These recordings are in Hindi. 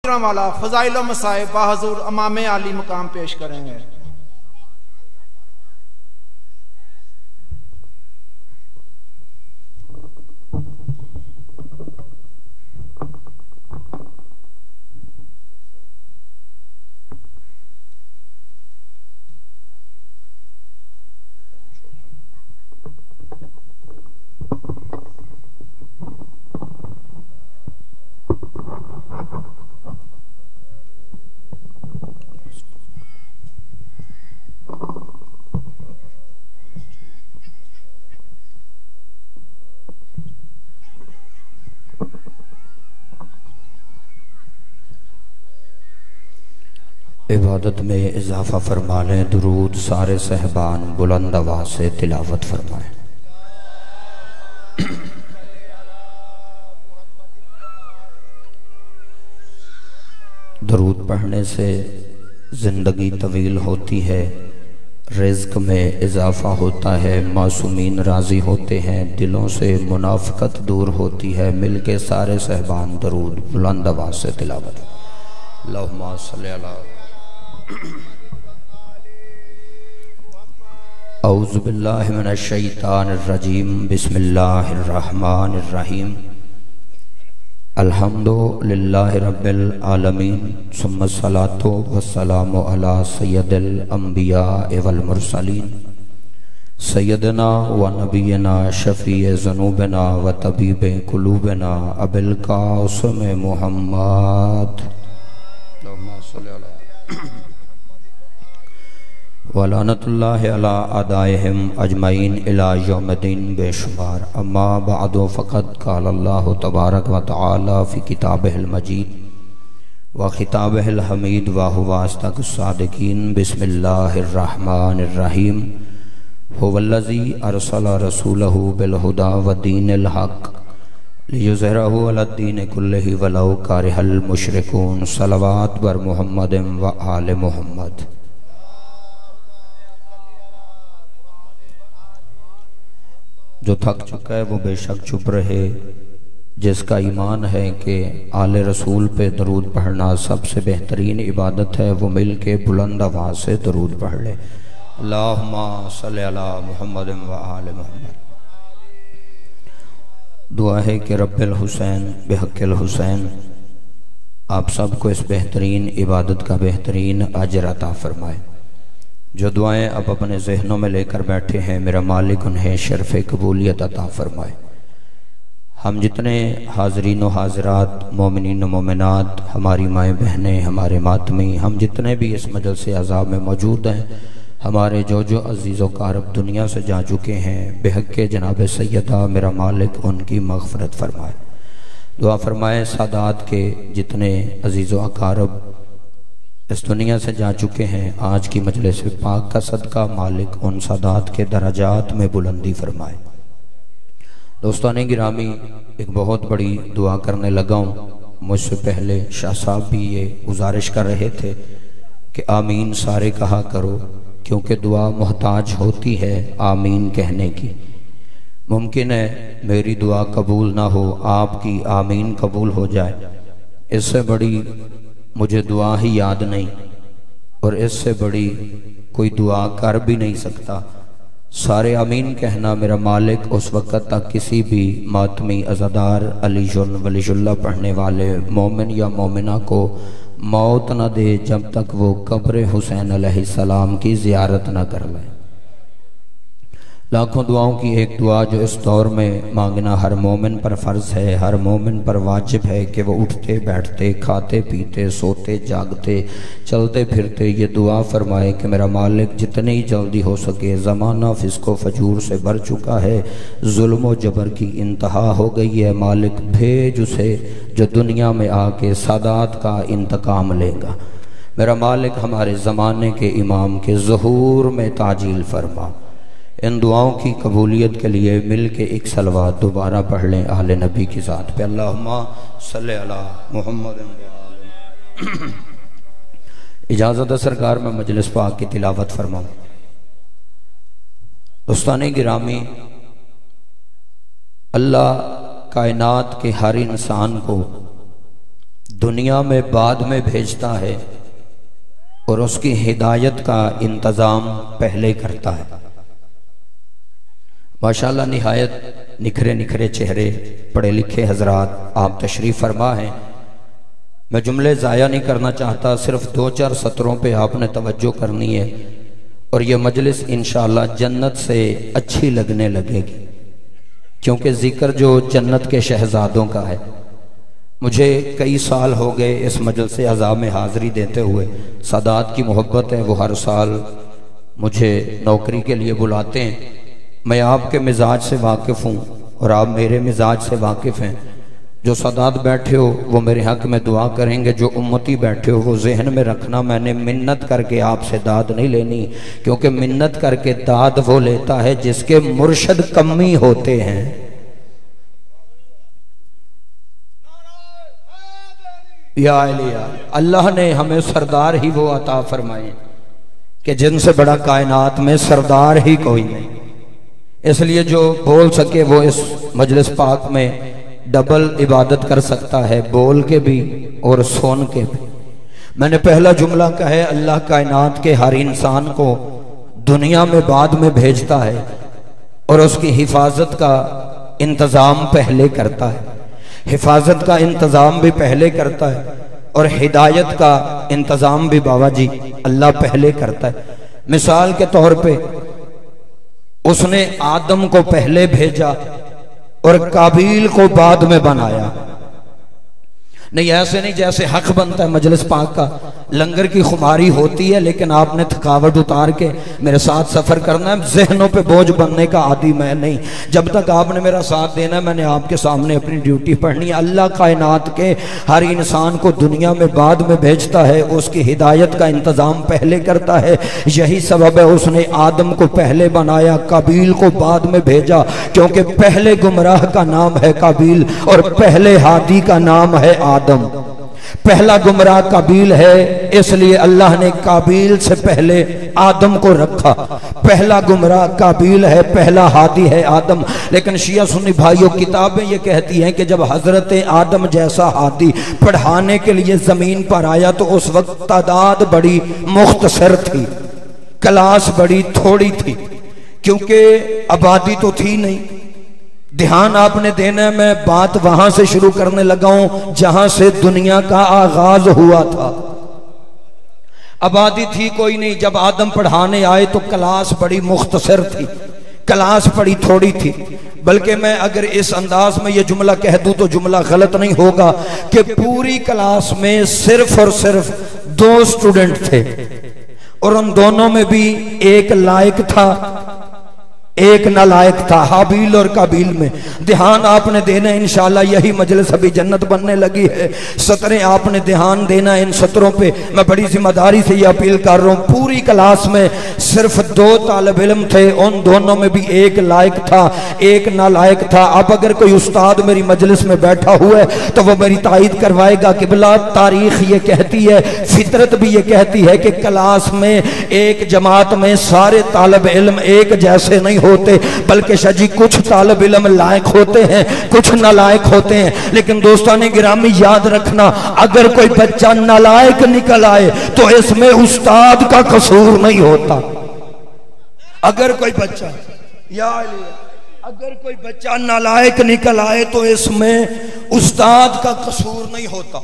वाला फजाइल मसाइब बाहुजूर इमाम आली मकाम पेश करेंगे। इबादत में इजाफा फरमा लें। दुरूद सारे सहबान बुलंद आवाज़ से तिलावत फरमाएं। दुरूद पढ़ने से ज़िंदगी तवील होती है, रिज़्क़ में इजाफा होता है, मासूमीन राज़ी होते हैं, दिलों से मुनाफ़िकत दूर होती है। मिल के सारे सहबान दरूद बुलंद आवाज़ से तिलावत। अल्लाहुम्मा सल्ली अला औज़ु बिल्लाहि मिनश शैतानिर रजीम। बिस्मिल्लाहिर रहमानिर रहीम। अल्हम्दुलिल्लाहि रब्बिल आलमीन। सुम्मा सलातो वस्सलामु अला सय्यदिल अंबिया वल मुरसलीन सय्यदना व नबीना शफ़ीए ज़ुनूबना व तबीबे कुलूबना अबिल कासिम मुहम्मद वलानतुल्लाहि अला अदाइहिम अजमईन इला यौमिद्दीन बेशुमार। अम्मा बअदु फ़क़द क़ाल अल्लाहु तबारक व तआला फ़ी किताबिहिल मजीद व खिताबिहिल हमीद व हुवा अस्दक़ुस सादिक़ीन। बिस्मिल्लाहिर रहमानिर रहीम। हुवल्लज़ी अरसला रसूलहु बिल हुदा व दीनिल हक़ लियुज़हिरहु अलद्दीनि कुल्लिहि वलौ कारिहल मुशरिकून। सलवात बर मुहम्मदिन व आले मुहम्मद। जो थक चुका है वो बेशक चुप रहे। जिसका ईमान है कि आले रसूल पे दरूद पढ़ना सबसे बेहतरीन इबादत है, वो मिल के बुलंद आवाज़ से दरूद पढ़ ले। अल्लाहुम्मा सल्ली अला मुहम्मद व आले मुहम्मद। दुआ है कि रब्बिल हुसैन बिहक़्क़िल हुसैन आप सबको इस बेहतरीन इबादत का बेहतरीन अजर अता फरमाए। जो दुआएं अब अपने जहनों में लेकर बैठे हैं, मेरा मालिक उन्हें शर्फ़ कबूलियत अता फरमाए। हम जितने हाज़रीन व हाज़रात, मोमिनीन व मोमिनात, हमारी माएँ बहनें, हमारे मातमी, हम जितने भी इस मजलिस अज़ाब में मौजूद हैं, हमारे जो जो अज़ीज़ व क़ारब दुनिया से जा चुके हैं, बेहक़्क़े जनाब सैयदा मेरा मालिक उनकी मग़फ़िरत फरमाए। दुआ फरमाए सादात के जितने अज़ीज़ व अक़ारब इस दुनिया से जा चुके हैं, आज की मजलिस पाक का सदका मालिक उन सादात के दराजात में बुलंदी फरमाए। दोस्तान गिरामी, एक बहुत बड़ी दुआ करने लगा हूँ। मुझसे पहले शाह साहब भी ये गुजारिश कर रहे थे कि आमीन सारे कहा करो, क्योंकि दुआ मोहताज होती है आमीन कहने की। मुमकिन है मेरी दुआ कबूल ना हो, आपकी आमीन कबूल हो जाए। इससे बड़ी मुझे दुआ ही याद नहीं और इससे बड़ी कोई दुआ कर भी नहीं सकता। सारे आमीन कहना मेरा मालिक उस वक़्त तक किसी भी मातमी अज़ादार अलीजुल वलीजुल्लाह पढ़ने वाले मोमिन या मोमिना को मौत न दे जब तक वो कब्र हुसैन अलैहिस्सलाम की ज़ियारत न कर ले। लाखों दुआओं की एक दुआ जो इस दौर में मांगना हर मोमिन पर फ़र्ज़ है, हर मोमिन पर वाजिब है कि वो उठते बैठते, खाते पीते, सोते जागते, चलते फिरते ये दुआ फरमाए कि मेरा मालिक जितनी जल्दी हो सके, ज़माना फ़िस्को फजूर से भर चुका है, जुल्म व जबर की इंतहा हो गई है, मालिक भेज उसे जो दुनिया में आके सादात का इंतकाम लेगा। मेरा मालिक हमारे ज़माने के इमाम के ज़हूर में ताजील फरमा। इन दुआओं की कबूलियत के लिए मिल के एक सलवात दोबारा पढ़ लें आले नबी की ज़ात पे। अल्लाहुम्मा सल्ली अला मुहम्मद। इजाज़त है सरकार में मजलिस पाक की तिलावत फरमाऊं। दोस्ताने गिरामी, अल्लाह कायनात के हर इंसान को दुनिया में बाद में भेजता है और उसकी हिदायत का इंतज़ाम पहले करता है। माशाअल्लाह निहायत निखरे निखरे चेहरे, पढ़े लिखे हजरात आप तशरीफ़ फरमा हैं। मैं जुमले ज़ाया नहीं करना चाहता, सिर्फ 2-4 सत्रों पे आपने तवज्जो करनी है और ये मजलिस इंशाअल्लाह जन्नत से अच्छी लगने लगेगी, क्योंकि ज़िक्र जो जन्नत के शहजादों का है। मुझे कई साल हो गए इस मजलिस से अज़ा में हाज़री देते हुए। सादात की मोहब्बत है, वो हर साल मुझे नौकरी के लिए बुलाते हैं। मैं आपके मिजाज से वाकिफ़ हूँ और आप मेरे मिजाज से वाकिफ़ हैं। जो सादात बैठे हो वो मेरे हक़ में दुआ करेंगे, जो उम्मती बैठे हो वो जहन में रखना, मैंने मिन्नत करके आपसे दाद नहीं लेनी, क्योंकि मिन्नत करके दाद वो लेता है जिसके मुर्शद कमी होते हैं। या अल्लाह ने हमें सरदार ही वो अता फरमाए कि जिनसे बड़ा कायनात में सरदार ही कोई नहीं। इसलिए जो बोल सके वो इस मजलिस पाक में डबल इबादत कर सकता है, बोल के भी और सुन के भी। मैंने पहला जुमला कहा है, अल्लाह कायनात के हर इंसान को दुनिया में बाद में भेजता है और उसकी हिफाजत का इंतज़ाम पहले करता है। हिफाजत का इंतज़ाम भी पहले करता है और हिदायत का इंतज़ाम भी बाबा जी अल्लाह पहले करता है। मिसाल के तौर पे उसने आदम को पहले भेजा और काबिल को बाद में बनाया। नहीं, ऐसे नहीं जैसे हक बनता है मजलिस पाक का। लंगर की खुमारी होती है, लेकिन आपने थकावट उतार के मेरे साथ सफर करना है। जहनों पे बोझ बनने का आदि मैं नहीं। जब तक आपने मेरा साथ देना है, मैंने आपके सामने अपनी ड्यूटी पढ़नी है। अल्लाह कायनात के हर इंसान को दुनिया में बाद में भेजता है, उसकी हिदायत का इंतज़ाम पहले करता है। यही सबब है उसने आदम को पहले बनाया, काबिल को बाद में भेजा, क्योंकि पहले गुमराह का नाम है काबिल और पहले हादी का नाम है आदम। पहला गुमराह काबिल है, इसलिए अल्लाह ने काबिल से पहले आदम को रखा। पहला गुमराह काबिल है, पहला हादी है आदम। लेकिन शिया सुन्नी भाइयों, किताबें ये कहती हैं कि जब हजरत आदम जैसा हादी पढ़ाने के लिए जमीन पर आया तो उस वक्त तादाद बड़ी मुख्तसर थी, क्लास बड़ी थोड़ी थी, क्योंकि आबादी तो थी नहीं। ध्यान आपने देना है, मैं बात वहां से शुरू करने लगा हूं जहां से दुनिया का आगाज हुआ था। आबादी थी कोई नहीं। जब आदम पढ़ाने आए तो क्लास बड़ी मुख्तसर थी, क्लास बड़ी थोड़ी थी। बल्कि मैं अगर इस अंदाज में ये जुमला कह दूं तो जुमला गलत नहीं होगा कि पूरी क्लास में सिर्फ और सिर्फ 2 स्टूडेंट थे और उन दोनों में भी एक लायक था, एक नालायक था, हाबील और काबिल में। ध्यान आपने देना, इंशाल्लाह यही मजलिस अभी जन्नत बनने लगी है। सत्रें आपने ध्यान देना इन सत्रों पे। मैं बड़ी जिम्मेदारी से ये अपील कर रहा हूँ। पूरी क्लास में सिर्फ 2 तालिब इल्म थे, उन दोनों में भी एक लायक था, एक नालायक था। अब अगर कोई उस्ताद मेरी मजलिस में बैठा हुआ है तो वो मेरी तायद करवाएगा कि बिला तारीख ये कहती है, फितरत भी ये कहती है कि क्लास में एक जमात में सारे तालिब इल्म एक जैसे नहीं होते, बल्कि शाजी कुछ तालिब इल्म लायक होते हैं, कुछ नालायक होते हैं। लेकिन दोस्ताने गिरामी याद रखना, अगर कोई बच्चा नालायक निकल आए तो इसमें उस्ताद का कसूर नहीं होता। अगर कोई बच्चा अगर कोई बच्चा नालायक निकल आए तो इसमें उस्ताद का कसूर नहीं होता,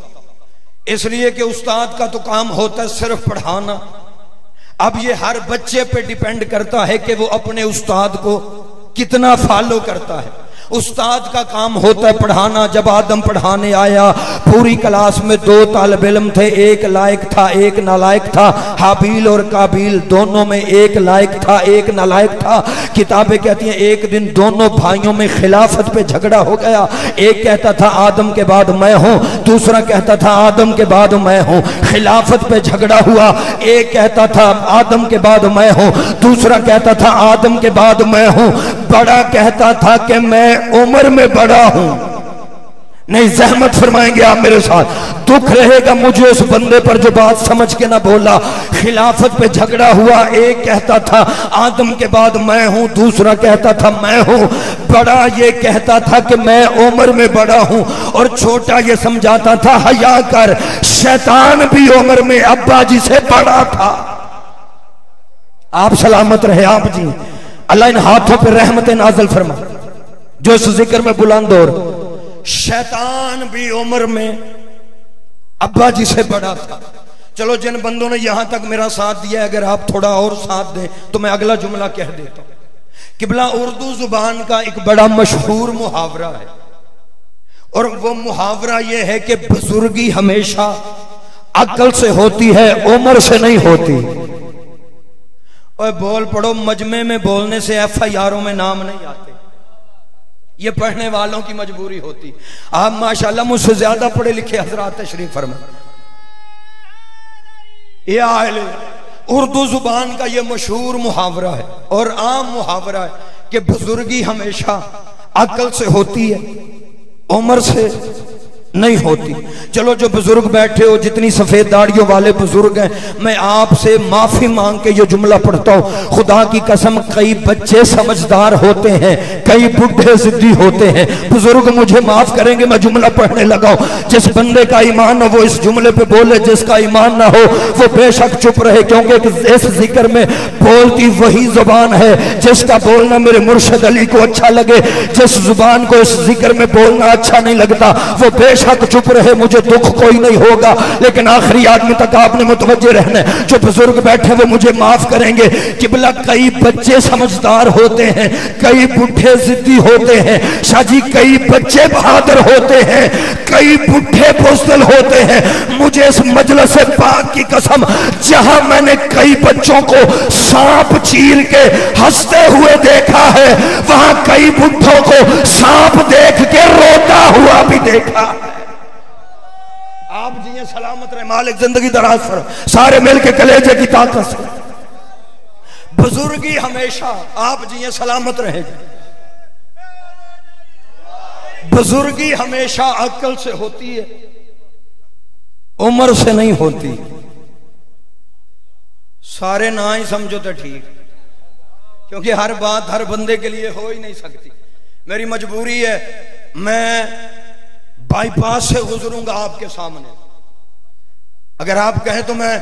इसलिए कि उस्ताद का तो काम होता है सिर्फ पढ़ाना। अब ये हर बच्चे पे डिपेंड करता है कि वो अपने उस्ताद को कितना फॉलो करता है। उस्ताद का काम होता है पढ़ाना। जब आदम पढ़ाने आया, पूरी क्लास में 2 तालिब इल्म थे, एक लायक था, एक नालायक था। हाबील और काबिल दोनों में एक लायक था, एक नालायक था। किताबें कहती हैं एक दिन दोनों भाइयों में खिलाफत पे झगड़ा हो गया। एक कहता था आदम के बाद मैं हूं, दूसरा कहता था आदम के बाद मैं हूं। खिलाफत पे झगड़ा हुआ। एक कहता था आदम के बाद मैं हूं, दूसरा कहता था आदम के बाद मैं हूं। बड़ा कहता था कि मैं उम्र में बड़ा हूं, नहीं, जहमत फरमाएंगे आप मेरे साथ। दुख रहेगा मुझे उस बंदे पर जो बात समझ के ना बोला। खिलाफत पे झगड़ा हुआ, एक कहता था आदम के बाद मैं हूं, दूसरा कहता था मैं हूं, बड़ा ये कहता था कि मैं उम्र में बड़ा हूं, और छोटा ये समझाता था हया कर, शैतान भी उम्र में अब्बा जी से बड़ा था। आप सलामत रहे आप जी। अल्लाह इन हाथों पे रहमत नाज़िल फरमा जो इस जिक्र में बुलंद हो। शैतान भी उम्र में अब्बा जी से बड़ा था। चलो, जिन बंदों ने यहां तक मेरा साथ दिया, अगर आप थोड़ा और साथ दें तो मैं अगला जुमला कह देता हूं। किबला उर्दू जुबान का एक बड़ा मशहूर मुहावरा है, और वो मुहावरा ये है कि बुजुर्गी हमेशा अक्ल से होती है, उम्र से नहीं होती। और बोल पड़ो, मजमे में बोलने से FIRों में नाम नहीं आते, ये पढ़ने वालों की मजबूरी होती। आप माशाल्लाह मुझसे ज्यादा पढ़े लिखे हजरात तशरीफ फरमा। ये उर्दू जुबान का ये मशहूर मुहावरा है और आम मुहावरा है कि बुजुर्गी हमेशा अक्ल से होती है, उम्र से नहीं होती। चलो, जो बुजुर्ग बैठे हो, जितनी सफेद दाढ़ियों वाले बुजुर्ग हैं, मैं आपसे माफी मांग के ये जुमला पढ़ता हूं। खुदा की कसम, कई बच्चे समझदार होते हैं, कई बुढ़े जिद्दी होते हैं। बुजुर्ग मुझे माफ करेंगे, मैं जुमला पढ़ने लगा हूं। जिस बंदे का ईमान हो वो इस जुमले पे बोले, जिसका ईमान ना हो वो बेशक चुप रहे, क्योंकि इस जिक्र में बोलती वही जुबान है जिसका बोलना मेरे मुर्शिद अली को अच्छा लगे। जिस जुबान को इस जिक्र में बोलना अच्छा नहीं लगता वो बेशक चुप रहे, मुझे दुख कोई नहीं होगा, लेकिन आखिरी आदमी तक आपने मुतवज्जे रहना। जो बुजुर्ग बैठे वो मुझे माफ करेंगे। किबला, कई बच्चे समझदार होते हैं, कई बुढ़े जिद्दी होते हैं। शाजी, कई बच्चे बहादुर होते हैं, कई बुढ़े बुज़दिल होते हैं। मुझे इस मजलिस पाक की कसम, जहां मैंने कई बच्चों को सांप चीर के हंसते हुए देखा है, वहां कई बुढ़ों को सांप देख के रोता हुआ भी देखा है। आप जी सलामत रहे, मालिक जिंदगी दराज फर, सारे मिलके कलेजे की ताकत से। बुजुर्गी हमेशा, आप जी सलामत रहे, बुजुर्गी हमेशा अक्ल से होती है, उम्र से नहीं होती। सारे ना ही समझो तो ठीक, क्योंकि हर बात हर बंदे के लिए हो ही नहीं सकती। मेरी मजबूरी है, मैं बाईपास से गुजरूंगा आपके सामने। अगर आप कहें तो मैं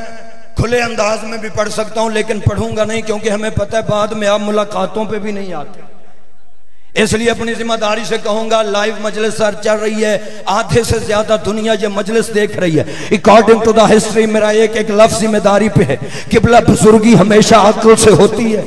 खुले अंदाज में भी पढ़ सकता हूं, लेकिन पढ़ूंगा नहीं, क्योंकि हमें पता है बाद में आप मुलाकातों पे भी नहीं आते। इसलिए अपनी जिम्मेदारी से कहूंगा, लाइव मजलिस सर चल रही है, आधे से ज्यादा दुनिया ये मजलिस देख रही है। अकॉर्डिंग टू द हिस्ट्री मेरा एक लफ्ज जिम्मेदारी पे है। किबला, बुजुर्गी हमेशा अक्ल से होती है,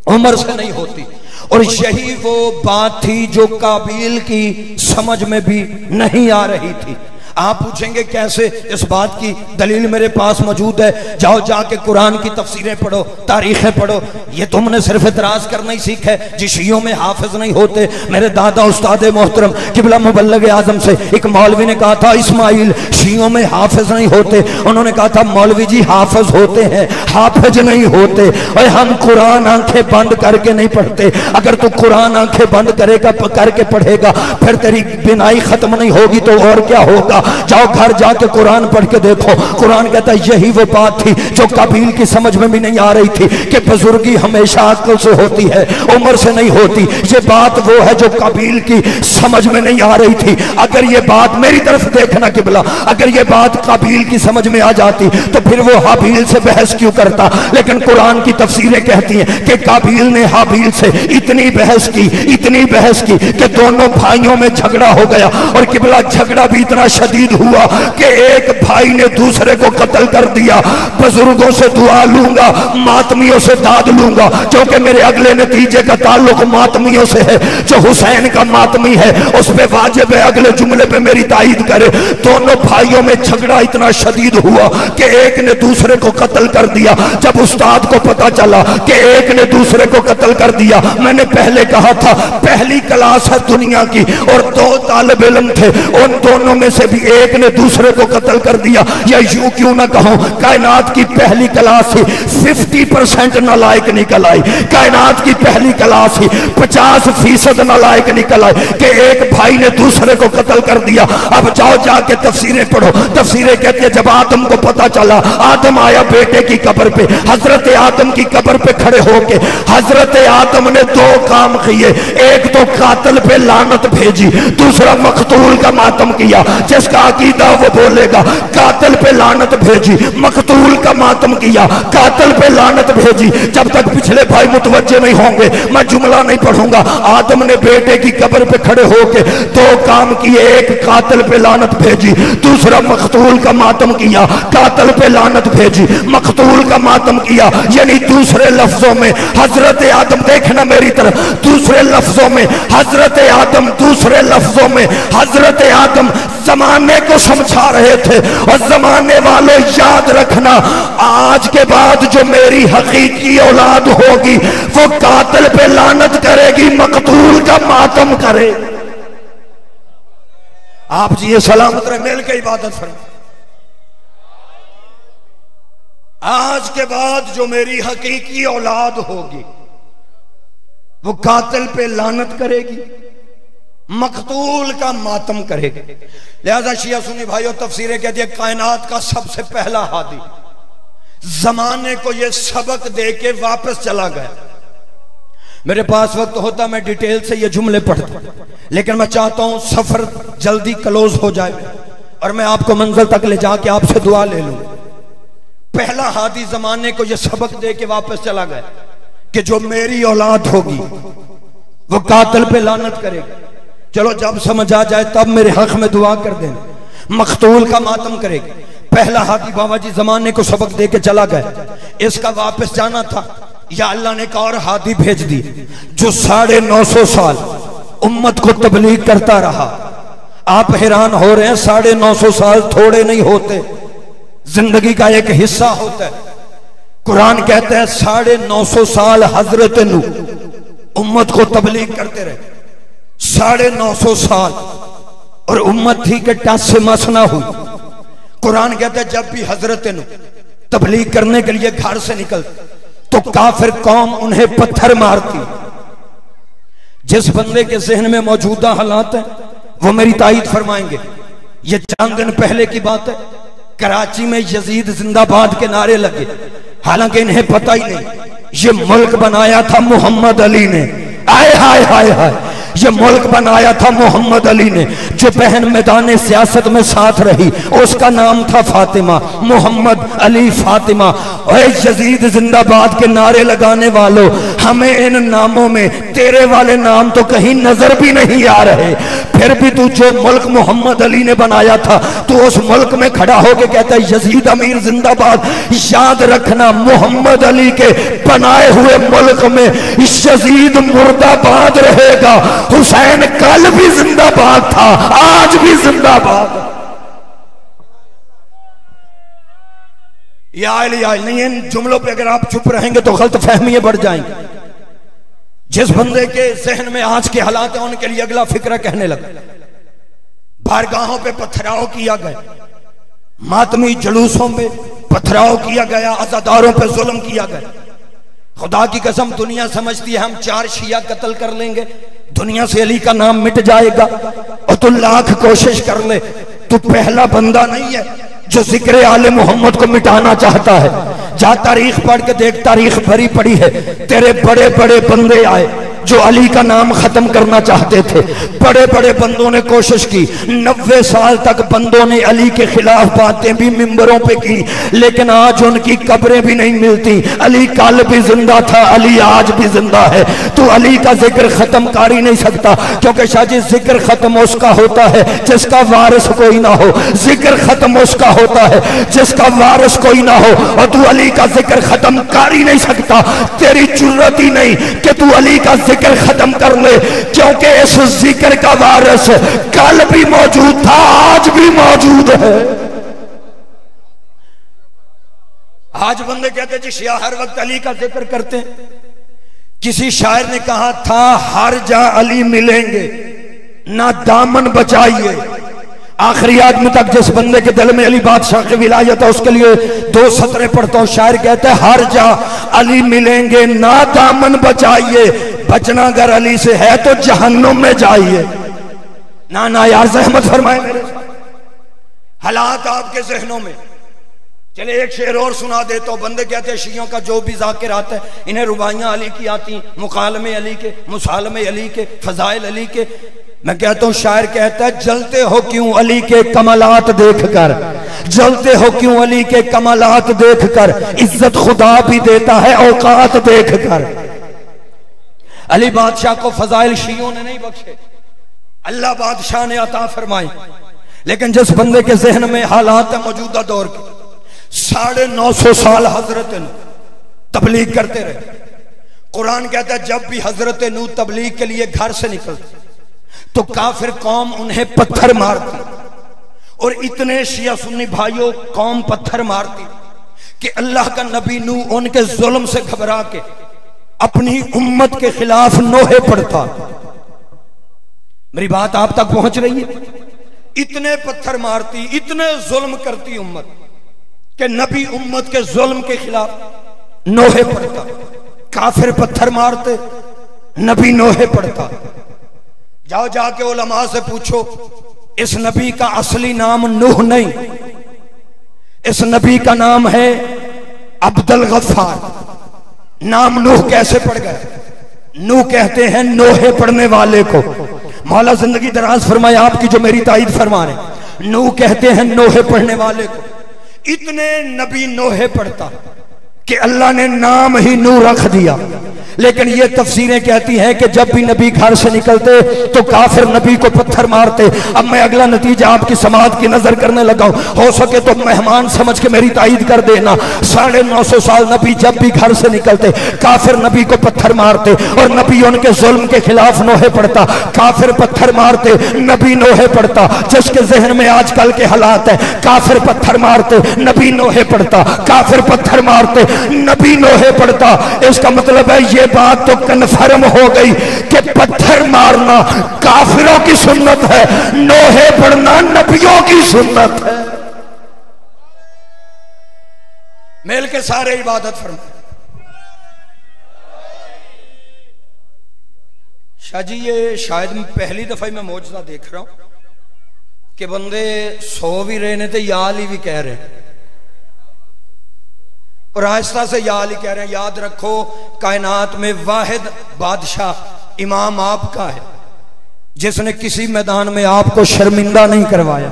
उम्र से नहीं होती। और यही वो बात थी जो काबिल की समझ में भी नहीं आ रही थी। आप पूछेंगे कैसे, इस बात की दलील मेरे पास मौजूद है। जाओ जाके कुरान की तफसीरें पढ़ो, तारीखें पढ़ो। ये तुमने सिर्फ इतराज करना ही सीखा है जी, शियों में हाफिज नहीं होते। मेरे दादा उस्ताद मोहतरम किबला मुबल्लग आजम से एक मौलवी ने कहा था, इस्माइल शियों में हाफिज नहीं होते। उन्होंने कहा था, मौलवी जी हाफिज होते हैं, हाफिज नहीं होते। और हम कुरान आंखें बंद करके नहीं पढ़ते। अगर तू कुरान आंखें बंद करेगा, करके पढ़ेगा, फिर तेरी बिनाई खत्म नहीं होगी तो और क्या होगा। जाओ घर जाके कुरान पढ़ के देखो। कुरान कहता है यही वो बात थी जो काबिल की समझ में भी नहीं आ रही थी कि बुजुर्गी हमेशा अक्ल से होती है, उम्र से नहीं होती। ये बात वो है जो काबिल की समझ में नहीं आ रही थी। अगर ये बात, मेरी तरफ देखना किबला, अगर ये बात काबिल की समझ में आ जाती तो फिर वो हाबील से बहस क्यों करता। लेकिन कुरान की तफसीरें कहती हैं कि काबिल ने हाबील से इतनी बहस की कि दोनों भाइयों में झगड़ा हो गया। और किबला, झगड़ा भी इतना हुआ कि एक भाई ने दूसरे को कत्ल कर दिया। बुजुर्गों से दुआ लूंगा, मातमियों से दाद लूंगा, क्योंकि मेरे अगले नतीजे का ताल्लुक मातमियों से है। जो हुसैन का मातमी है उस पे वाजिब है अगले जुमले पे मेरी तायीद करे। दोनों भाइयों में झगड़ा इतना शदीद हुआ कि एक ने दूसरे को कत्ल कर दिया। जब उस्ताद को पता चला कि एक ने दूसरे को कत्ल कर दिया, मैंने पहले कहा था पहली क्लास है दुनिया की और दो तालिब इल्म थे, उन दोनों में से भी एक ने दूसरे को कत्ल कर दिया, या यूं क्यों ना कहूं कायनात की पहली क्लास ही 50% नालायक निकल आई। कायनात की पहली क्लास ही 50% नालायक निकल आए कि एक भाई ने दूसरे को कत्ल कर दिया। अब जाओ जाके तफसीरें पढ़ो। तफसीरें कहती है जब आदम को पता चला, आदम आया बेटे की कब्र पे, हजरत आदम की कब्र पे खड़े होके हजरत आदम ने दो काम किए। एक तो कातिल पे लानत भेजी, दूसरा मकतूल का मातम किया। जिसका अकीदा वो बोलेगा कातिल पे लानत भेजी, मकतूल का मातम किया, कातिल पे लानत भेजी। जब तक पिछले भाई मुतवज्जे नहीं होंगे मैं जुमला नहीं पढ़ूंगा। आदम ने बेटे की कब्र पे खड़े होके दो काम किए, एक कातिल पे लानत भेजी, दूसरा मकतूल का मातम किया। कातिल पे लानत भेजी, मकतूल का मातम किया। यानी दूसरे लफ्जों में हजरत आदम, देखना मेरी तरफ, दूसरे लफ्जों में हजरत आदम, दूसरे लफ्जों में हजरत आदम जमाने को समझा रहे थे। और जमाने वालों याद रखना, आज के बाद जो मेरी हकीकी औलाद होगी वो कातिल पे लानत करेगी, मकतूल का मातम करे। आप जी ये सलामत रहे, मिल के इबादत फरमाएं। आज के बाद जो मेरी हकीकी औलाद होगी वो कातिल पे लानत करेगी, मकतूल का मातम करेगी। लिहाजा शिया सुन्नी भाइयों तफसीरें कहती है कायनात का सबसे पहला हादी जमाने को ये सबक दे के वापस चला गया। मेरे पास वक्त होता मैं डिटेल से ये जुमले पढ़ता, लेकिन मैं चाहता हूं सफर जल्दी क्लोज हो जाए और मैं आपको मंजिल तक ले जाके आपसे दुआ ले लूं। पहला हादी जमाने को ये सबक दे के वापस चला गया कि जो मेरी औलाद होगी वो कातिल पे लानत करेगी। चलो जब समझ आ जाए तब मेरे हक में दुआ कर देना। मकतूल का मातम करेगी। पहला हादी बाबा जी जमाने को सबक दे के चला गया, इसका वापस जाना था। या अल्लाह ने एक और हादी भेज दी जो 950 साल उम्मत को तबलीग करता रहा। आप हैरान हो रहे हैं, 950 साल थोड़े नहीं होते, जिंदगी का एक हिस्सा होता है। कुरान कहता है 950 साल हजरत नूह उम्मत को तबलीग करते रहे। 950 साल और उम्मत थी कि टस से मस ना हुई। कुरान कहता है जब भी हजरत नूह तबलीग करने के लिए घर से निकलते तो काफिर कौम उन्हें पत्थर मारती। जिस बंदे के जहन में मौजूदा हालात है वो मेरी ताईद फरमाएंगे। ये चंद दिन पहले की बात है, कराची में यजीद जिंदाबाद के नारे लगे, हालांकि इन्हें पता ही नहीं ये मुल्क बनाया था मोहम्मद अली ने। आए हाय हाय हाय, ये मुल्क बनाया था मोहम्मद अली ने। जो बहन मैदान सियासत में साथ रही उसका नाम था फातिमा, मोहम्मद अली फातिमा। और यजीद जिंदाबाद के नारे लगाने वालों, हमें इन नामों में तेरे वाले नाम तो कहीं नजर भी नहीं आ रहे। फिर भी तू जो मुल्क मोहम्मद अली ने बनाया था तू उस मुल्क में खड़ा होके कहता है यजीद अमीर जिंदाबाद। याद रखना मोहम्मद अली के बनाए हुए मुल्क में यजीद मुर्दाबाद रहेगा। हुसैन कल भी जिंदाबाद था, आज भी जिंदाबाद। या नहीं, इन जुमलों पे अगर आप चुप रहेंगे तो गलत फहमियां बढ़ जाएंगी। जिस बंदे के जहन में आज के हालात है उनके लिए अगला फिक्र कहने लगा। बारगाहों पे पथराव किया गया, मातमी जुलूसों में पथराव किया गया, अज़ादारों पे जुल्म किया गया। खुदा की कसम दुनिया समझती है हम 4 शिया कत्ल कर लेंगे दुनिया से अली का नाम मिट जाएगा। और तू लाख कोशिश कर ले, तू पहला बंदा नहीं है जो जिक्र आले मोहम्मद को मिटाना चाहता है। जा तारीख पढ़ के देख, तारीख भरी पड़ी है। तेरे बड़े बड़े बंदे आए जो अली का नाम खत्म करना चाहते थे। बड़े बड़े बंदों ने कोशिश की, 90 साल तक बंदों ने अली के खिलाफ बातें भी मिंबरों पे की, लेकिन आज उनकी कब्रें भी नहीं मिलती। अली कल भी जिंदा था, अली आज भी जिंदा है। तो अली का जिक्र खत्म कर ही नहीं सकता, क्योंकि शायद जिक्र खत्म उसका होता है जिसका वारिस कोई ना हो। जिक्र खत्म उसका होता है जिसका वारिस कोई ना हो, और तू अली का जिक्र खत्म कर ही नहीं सकता। तेरी जुर्रत ही नहीं कि तू अली का जिक्र खत्म कर ले, क्योंकि इस जिक्र का वारिस कल भी मौजूद था, आज भी मौजूद है। आज बंदे कहते जी शिया हर वक्त अली का जिक्र करते हैं। किसी शायर ने कहा था हर जहां अली मिलेंगे ना दामन बचाइए, आखिरी आदमी तक जिस बंदे के दिल में अली बादशाह की विलायत है उसके लिए 2 सतरें पढ़ता हूं। शायर कहते हैं हर जा अली मिलेंगे ना दामन बचाइए, बचना अगर अली से है तो जहन्नुम में जाइए। ना ना यार सहमत फरमाए मेरे हालात आपके जहनों में। चले एक शेर और सुना देता हूं। बंदे कहते हैं शियों का जो भी जाकिर आता है इन्हें रुबाइयां अली की आती, मुकालमे अली के, मुसालमे अली के, फजाइल अली के। मैं कहता हूं शायर कहता है जलते हो क्यों अली के कमालात देखकर, जलते हो क्यों अली के कमालात देखकर, इज्जत खुदा भी देता है औकात देखकर। अली बादशाह को फजाइल शियों ने नहीं बख्शे, अल्लाह बादशाह ने अता फरमाए। लेकिन जिस बंदे के जहन में हालात है मौजूदा दौर के, 950 साल हजरत नू तबलीग करते रहे। कुरान कहता है जब भी हजरत नू तबलीग के लिए घर से निकलते तो काफिर कौम उन्हें पत्थर मारती, और इतने शिया सुन्नी भाइयों कौम पत्थर मारती कि अल्लाह का नबी नू उनके जुल्म से घबरा के अपनी उम्मत के खिलाफ नोहे पड़ता। मेरी बात आप तक पहुंच रही है? इतने पत्थर मारती, इतने जुल्म करती उम्मत कि नबी उम्मत के जुल्म के खिलाफ नोहे पड़ता। काफिर पत्थर मारते, नबी नोहे पड़ता। जाओ जाके उलमा से पूछो इस नबी का असली नाम नूह नहीं, इस नबी का नाम है अब्दुल गफ्फार। नाम नूह कैसे पड़ गया? नूह कहते हैं नोहे पढ़ने वाले को। मौला जिंदगी दराज फरमाए आपकी जो मेरी ताईद फरमा रहे। नूह कहते हैं नोहे पढ़ने वाले को। इतने नबी नोहे पढ़ता कि अल्लाह ने नाम ही नूह रख दिया। लेकिन ये तफसीरें कहती हैं कि जब भी नबी घर से निकलते तो काफिर नबी को पत्थर मारते। अब मैं अगला नतीजा आपकी समाज की नजर करने लगा हूं, हो सके तो मेहमान समझ के मेरी ताईद कर देना। 950 साल नबी जब भी घर से निकलते काफिर नबी को पत्थर मारते और नबी उनके जुल्म के खिलाफ नोहे पड़ता। काफिर पत्थर मारते, नबी नोहे पड़ता। जिसके जहन में आजकल के हालात है, काफिर पत्थर मारते, नबी नोहे पड़ता, काफिर पत्थर मारते, नबी नोहे पड़ता। इसका मतलब है ये बात तो कन्फर्म हो गई कि पत्थर मारना काफिरों की सुन्नत है, नोहे पढ़ना नबियों की सुन्नत है। मेल के सारे इबादत फरमाए। शाह जी ये शायद पहली दफा मैं मौजूदा देख रहा हूं कि बंदे सो भी रहे ने तो या अली भी कह रहे हैं, और आहिस्ता से या अली कह रहे हैं। याद रखो कायनात में वाहिद बादशाह इमाम आपका है जिसने किसी मैदान में आपको शर्मिंदा नहीं करवाया।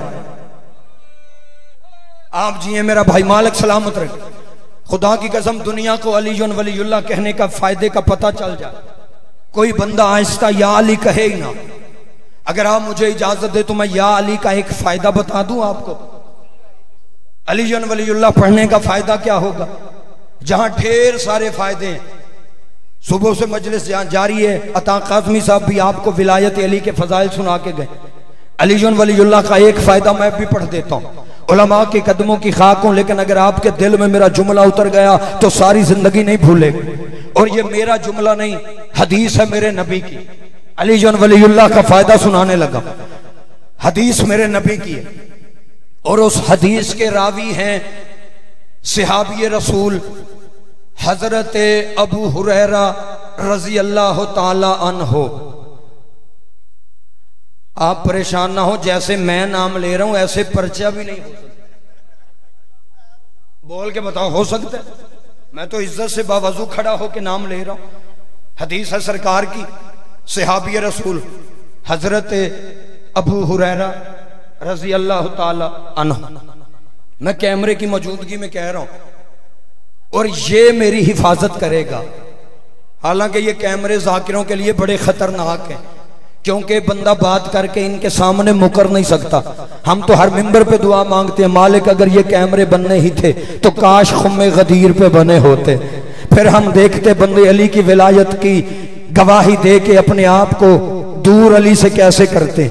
आप जिए मेरा भाई, मालिक सलामत रहे। खुदा की कसम दुनिया को अली वलीउल्लाह कहने का फायदे का पता चल जाए, कोई बंदा आहिस्ता या अली कहे ही ना। अगर आप मुझे इजाजत दे तो मैं या अली का एक फायदा बता दूं आपको। अली वलीउल्लाह पढ़ने का फायदा क्या होगा? जहां ढेर सारे फायदे हैं। सुबह से मजलिस जारी है, अता काज़मी साहब भी आपको विलायत अली के फजाइल सुना के गए। अली वलीउल्लाह का एक फायदा मैं भी पढ़ देता हूं। उलमा के कदमों की खाक हूं, लेकिन अगर आपके दिल में मेरा जुमला उतर गया तो सारी जिंदगी नहीं भूलेगी। और ये मेरा जुमला नहीं, हदीस है मेरे नबी की। अली वलीउल्लाह का फायदा सुनाने लगा। हदीस मेरे नबी की है और उस हदीस के रावी हैं सहाबी रसूल हजरत अबू हुरैरा रजी अल्लाह ताला अन्हो। आप परेशान ना हो, जैसे मैं नाम ले रहा हूं ऐसे पर्चा भी नहीं हो सकता। बोल के बताओ, हो सकता है? मैं तो इज्जत से बावजू खड़ा होकर नाम ले रहा हूं। हदीस है सरकार की, सहाबी रसूल हजरत अबू हुरैरा रजी अल्लाह ताला अन्हु। मैं कैमरे की मौजूदगी में कह रहा हूं और ये मेरी हिफाजत करेगा। हालांकि ये कैमरे जाकिरों के लिए बड़े खतरनाक हैं, क्योंकि बंदा बात करके इनके सामने मुकर नहीं सकता। हम तो हर मिंबर पे दुआ मांगते हैं, मालिक अगर ये कैमरे बनने ही थे तो काश खुम्मे गदीर पे बने होते। फिर हम देखते बंदे अली की विलायत की गवाही दे के अपने आप को दूर अली से कैसे करते।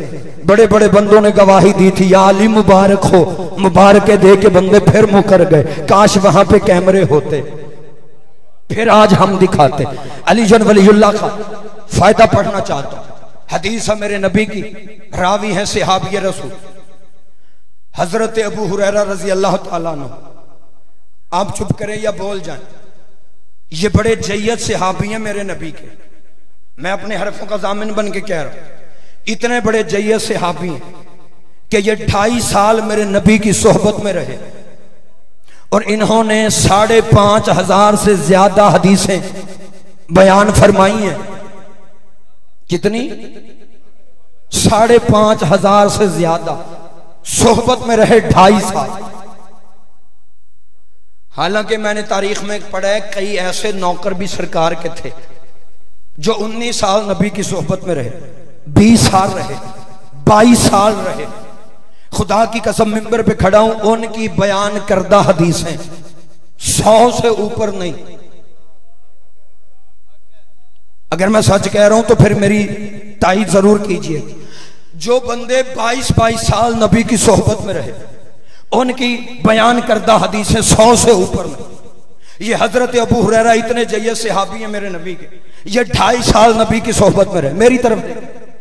बड़े बड़े बंदों ने गवाही दी थी, या अली मुबारक हो, मुबारक दे के बंदे फिर मुकर गए। काश वहां पे कैमरे होते, फिर आज हम दिखाते। अली वलीउल्लाह का फायदा पढ़ना चाहता हूं। हदीस है मेरे नबी की, रावी है सहाबी रसूल हजरत अबू हुरैरा रजी अल्लाह ताला अन्हु, आप चुप करें या बोल जाएं, ये बड़े जय्यद सहाबी हैं मेरे नबी के। मैं अपने हरफों का जामिन बन के कह रहा हूं, इतने बड़े जय्यद सहाबी हैं कि ये 2.5 साल मेरे नबी की सोहबत में रहे और इन्होंने 5,500 से ज्यादा हदीसें बयान फरमाई हैं। कितनी? 5,500 से ज्यादा सोहबत में रहे 2.5 साल। हालांकि मैंने तारीख में पढ़ा है कई ऐसे नौकर भी सरकार के थे जो 19 साल नबी की सोहबत में रहे, 20 साल रहे, 22 साल रहे। खुदा की कसम मिंबर पे खड़ा हूं, उनकी बयान करदा हदीसें 100 से ऊपर नहीं। अगर मैं सच कह रहा हूं तो फिर मेरी तायीद जरूर कीजिए। जो बंदे 22 साल नबी की सोहबत में रहे, उनकी बयान करदा हदीसें 100 से ऊपर नहीं। ये हजरत अबू हुरैरा इतने जय्यद सहाबी हैं मेरे नबी के, ये 2.5 साल नबी की सोहबत में रहे। मेरी तरफ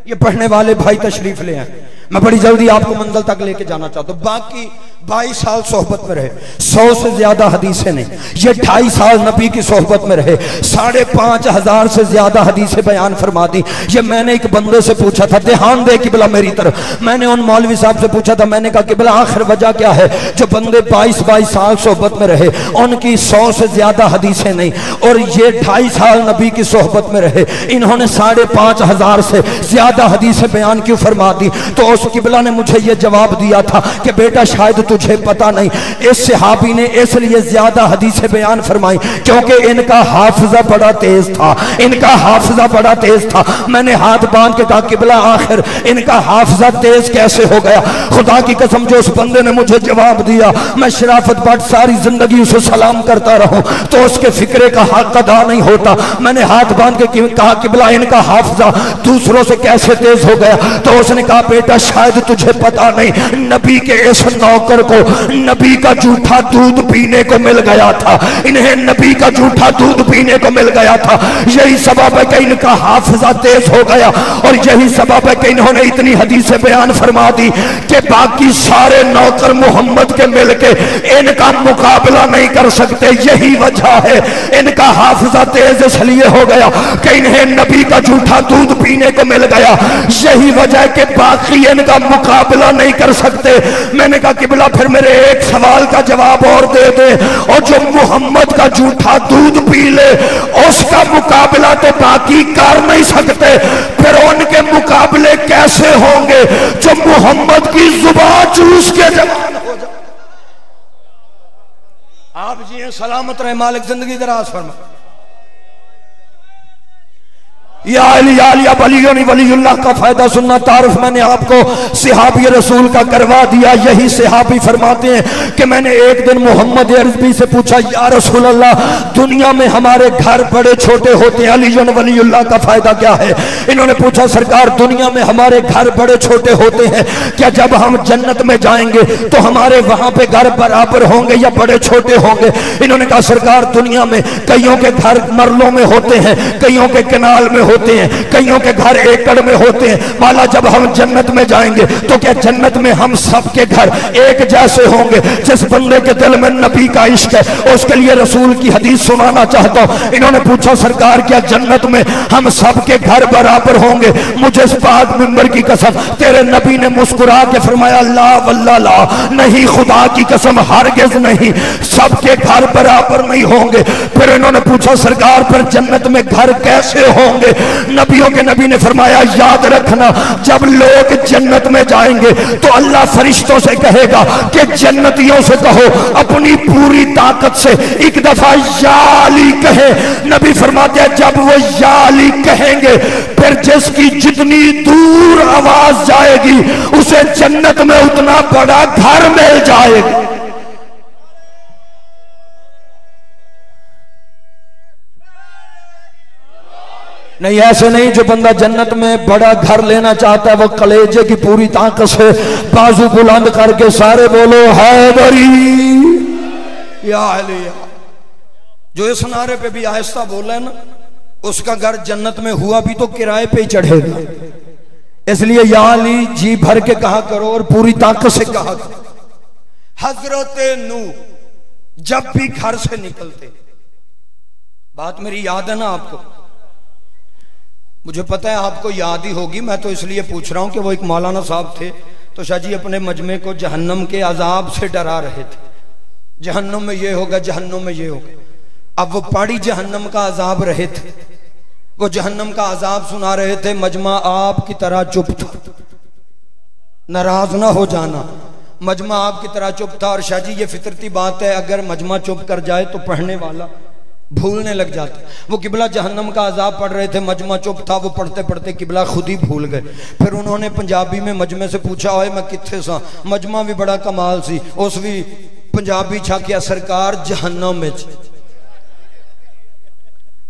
ये पढ़ने वाले भाई तशरीफ ले आए, मैं बड़ी जल्दी आपको मंजिल तक लेके जाना चाहता हूं। बाकी 22 साल सोहबत में रहे, 100 से ज्यादा हदीसें नहीं। ये 2.5 साल नबी की सोहबत में रहे, 5,500 से ज्यादा हदीसें बयान फरमा दी। ये मैंने एक बंदे से पूछा था, ध्यान दे किबला मेरी तरफ, मैंने उन मौलवी साहब से पूछा था, मैंने कहा किबला आखिर वजह क्या है जो बंदे 22 साल सोहबत में रहे उनकी 100 से ज्यादा हदीसें नहीं, और ये 2.5 साल नबी की सोहबत में रहे इन्होंने 5,500 से ज्यादा हदीसें बयान क्यों फरमा दी? तो उस किबला ने मुझे ये जवाब दिया था कि बेटा शायद तुझे पता नहीं, इस सहाबी ने इसलिए ज्यादा हदीसें बयान फरमाई क्योंकि इनका हाफिजा बड़ा तेज था, इनका हाफिजा बड़ा तेज था। मैंने हाथ बांध के कहा किबला आखिर इनका हाफिजा तेज कैसे हो गया? खुदा की कसम जो उस बंदे ने मुझे जवाब दिया, मैं शराफत बाट सारी जिंदगी उसे सलाम करता रहूं तो उसके फिक्रे का हक अदा नहीं होता। मैंने हाथ बांध के कहा किबला इनका हाफिजा दूसरों से कैसे तेज हो गया? तो उसने कहा बेटा शायद तुझे पता नहीं, नबी के इस नौकर को नबी का जूठा दूध पीने को मिल गया था, इन्हें नबी का जूठा दूध पीने को मिल गया था। यही सबब है कि इनका हाफिजा तेज हो गया और यही सबब है कि इन्होंने इतनी हदीसें बयान फरमा दी कि बाकी सारे नौकर मोहम्मद के मिलके इनका मुकाबला नहीं कर सकते। यही वजह है इनका हाफिजा तेज इसलिए हो गया कि इन्हें नबी का जूठा दूध पीने को मिल गया। यही वजह के बाकी इनका मुकाबला नहीं कर सकते। मैंने कहा किबला फिर मेरे एक सवाल का जवाब और दे दे, और जो मोहम्मद का जूठा दूध पी ले उसका मुकाबला तो बाकी कर नहीं सकते, फिर उनके मुकाबले कैसे होंगे जो मोहम्मद की जुबान चूस के जवान हो जाए? आप जी सलामत रहे, मालिक जिंदगी दराज फरमा। या अली या वलीउल्लाह का फायदा सुनना। तारुफ मैंने आपको सहाबी रसूल का करवा दिया। यही सहाबी फरमाते हैं कि मैंने एक दिन मोहम्मद अरबी से पूछा या रसूल अल्लाह दुनिया में हमारे घर बड़े छोटे होते हैं, अली वलीउल्लाह का फायदा क्या है? इन्होंने पूछा सरकार दुनिया में हमारे घर बड़े छोटे होते हैं, क्या जब हम जन्नत में जाएंगे तो हमारे वहां पे घर बराबर होंगे या बड़े छोटे होंगे? इन्होंने कहा सरकार दुनिया में कईयों के घर मरलों में होते हैं, कईयों के कनाल में होते हैं, कईयों के घर एकड़ में होते हैं। माला जब हम जन्नत में जाएंगे तो क्या जन्नत में हम सबके घर एक जैसे होंगे? जिस बंदे के दिल में नबी का इश्क है उसके लिए रसूल की हदीस सुनाना चाहता हूं। इन्होंने पूछा सरकार क्या जन्नत में हम सबके घर बराबर होंगे? मुझे इस पाक मिंबर की कसम तेरे नबी ने मुस्कुरा के फरमाया ला वल्ला ला, नहीं खुदा की कसम हरगिज़ नहीं, सबके घर बराबर नहीं होंगे। फिर इन्होंने पूछा सरकार पर जन्नत में घर कैसे होंगे? नबियों के नबी ने फरमाया याद रखना जब लोग जन्नत में जाएंगे तो अल्लाह फरिश्तों से कहेगा कि जन्नतियों से कहो अपनी पूरी ताकत से एक दफा या अली कहे। नबी फरमाते हैं जब वो या अली कहेंगे फिर जिसकी जितनी दूर आवाज जाएगी उसे जन्नत में उतना बड़ा घर मिल जाएगा। नहीं ऐसे नहीं, जो बंदा जन्नत में बड़ा घर लेना चाहता है वो कलेजे की पूरी ताकत से बाजू बुलंद करके सारे बोलो हैदरी या अली। जो इस नारे पे भी आहिस्ता बोला है ना उसका घर जन्नत में हुआ भी तो किराए पे ही चढ़ेगा। इसलिए या अली जी भर के कहा करो और पूरी ताकत से कहा करो। हजरत नूह जब भी घर से निकलते, बात मेरी याद है ना आपको, मुझे पता है आपको याद ही होगी, मैं तो इसलिए पूछ रहा हूं कि वो एक मौलाना साहब थे, तो शाह जी अपने मजमे को जहन्नम के अजाब से डरा रहे थे। जहन्नम में ये होगा, जहन्नम में ये होगा। अब वो पहाड़ी जहन्नम का अजाब रहे थे, वो जहन्नम का अजाब सुना रहे थे। मजमा आपकी तरह चुप था, नाराज ना हो जाना, मजमा आपकी तरह चुप था। और शाह जी ये फितरती बात है, अगर मजमा चुप कर जाए तो पढ़ने वाला भूलने लग जाता। वो किबला जहन्नम का अजाब पढ़ रहे थे, मजमा चुप था, वो पढ़ते पढ़ते किबला खुद ही भूल गए। फिर उन्होंने पंजाबी में मजमे से पूछा, ओए मैं कित्थे सा? मजमा भी बड़ा कमाल सी, उस भी पंजाबी छाकिया सरकार जहन्नम में।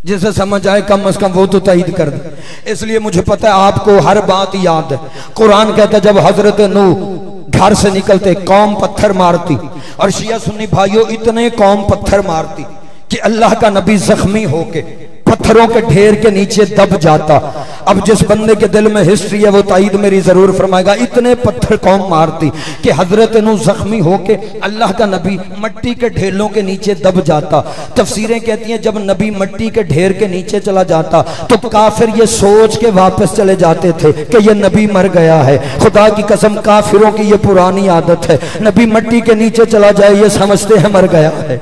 जिसे समझ आए कम अज कम वो तो तईद कर दे। इसलिए मुझे पता है आपको हर बात याद है। कुरान कहता है जब हजरत नूह घर से निकलते कौम पत्थर मारती, और शिया सुन्नी भाइयों इतने कौम पत्थर मारती कि अल्लाह का नबी जख्मी होके पत्थरों के ढेर के नीचे दब जाता। अब जिस बंदे के दिल में हिस्ट्री है वो ताईद मेरी जरूर फरमाएगा। इतने पत्थर कौम मारती कि हजरत नूह जख्मी होके अल्लाह का नबी मट्टी के ढेलों के नीचे दब जाता। तफसीरें कहती हैं जब नबी मट्टी के ढेर के नीचे चला जाता तो काफिर ये सोच के वापस चले जाते थे कि ये नबी मर गया है। खुदा की कसम काफिरों की ये पुरानी आदत है, नबी मट्टी के नीचे चला जाए ये समझते हैं मर गया है।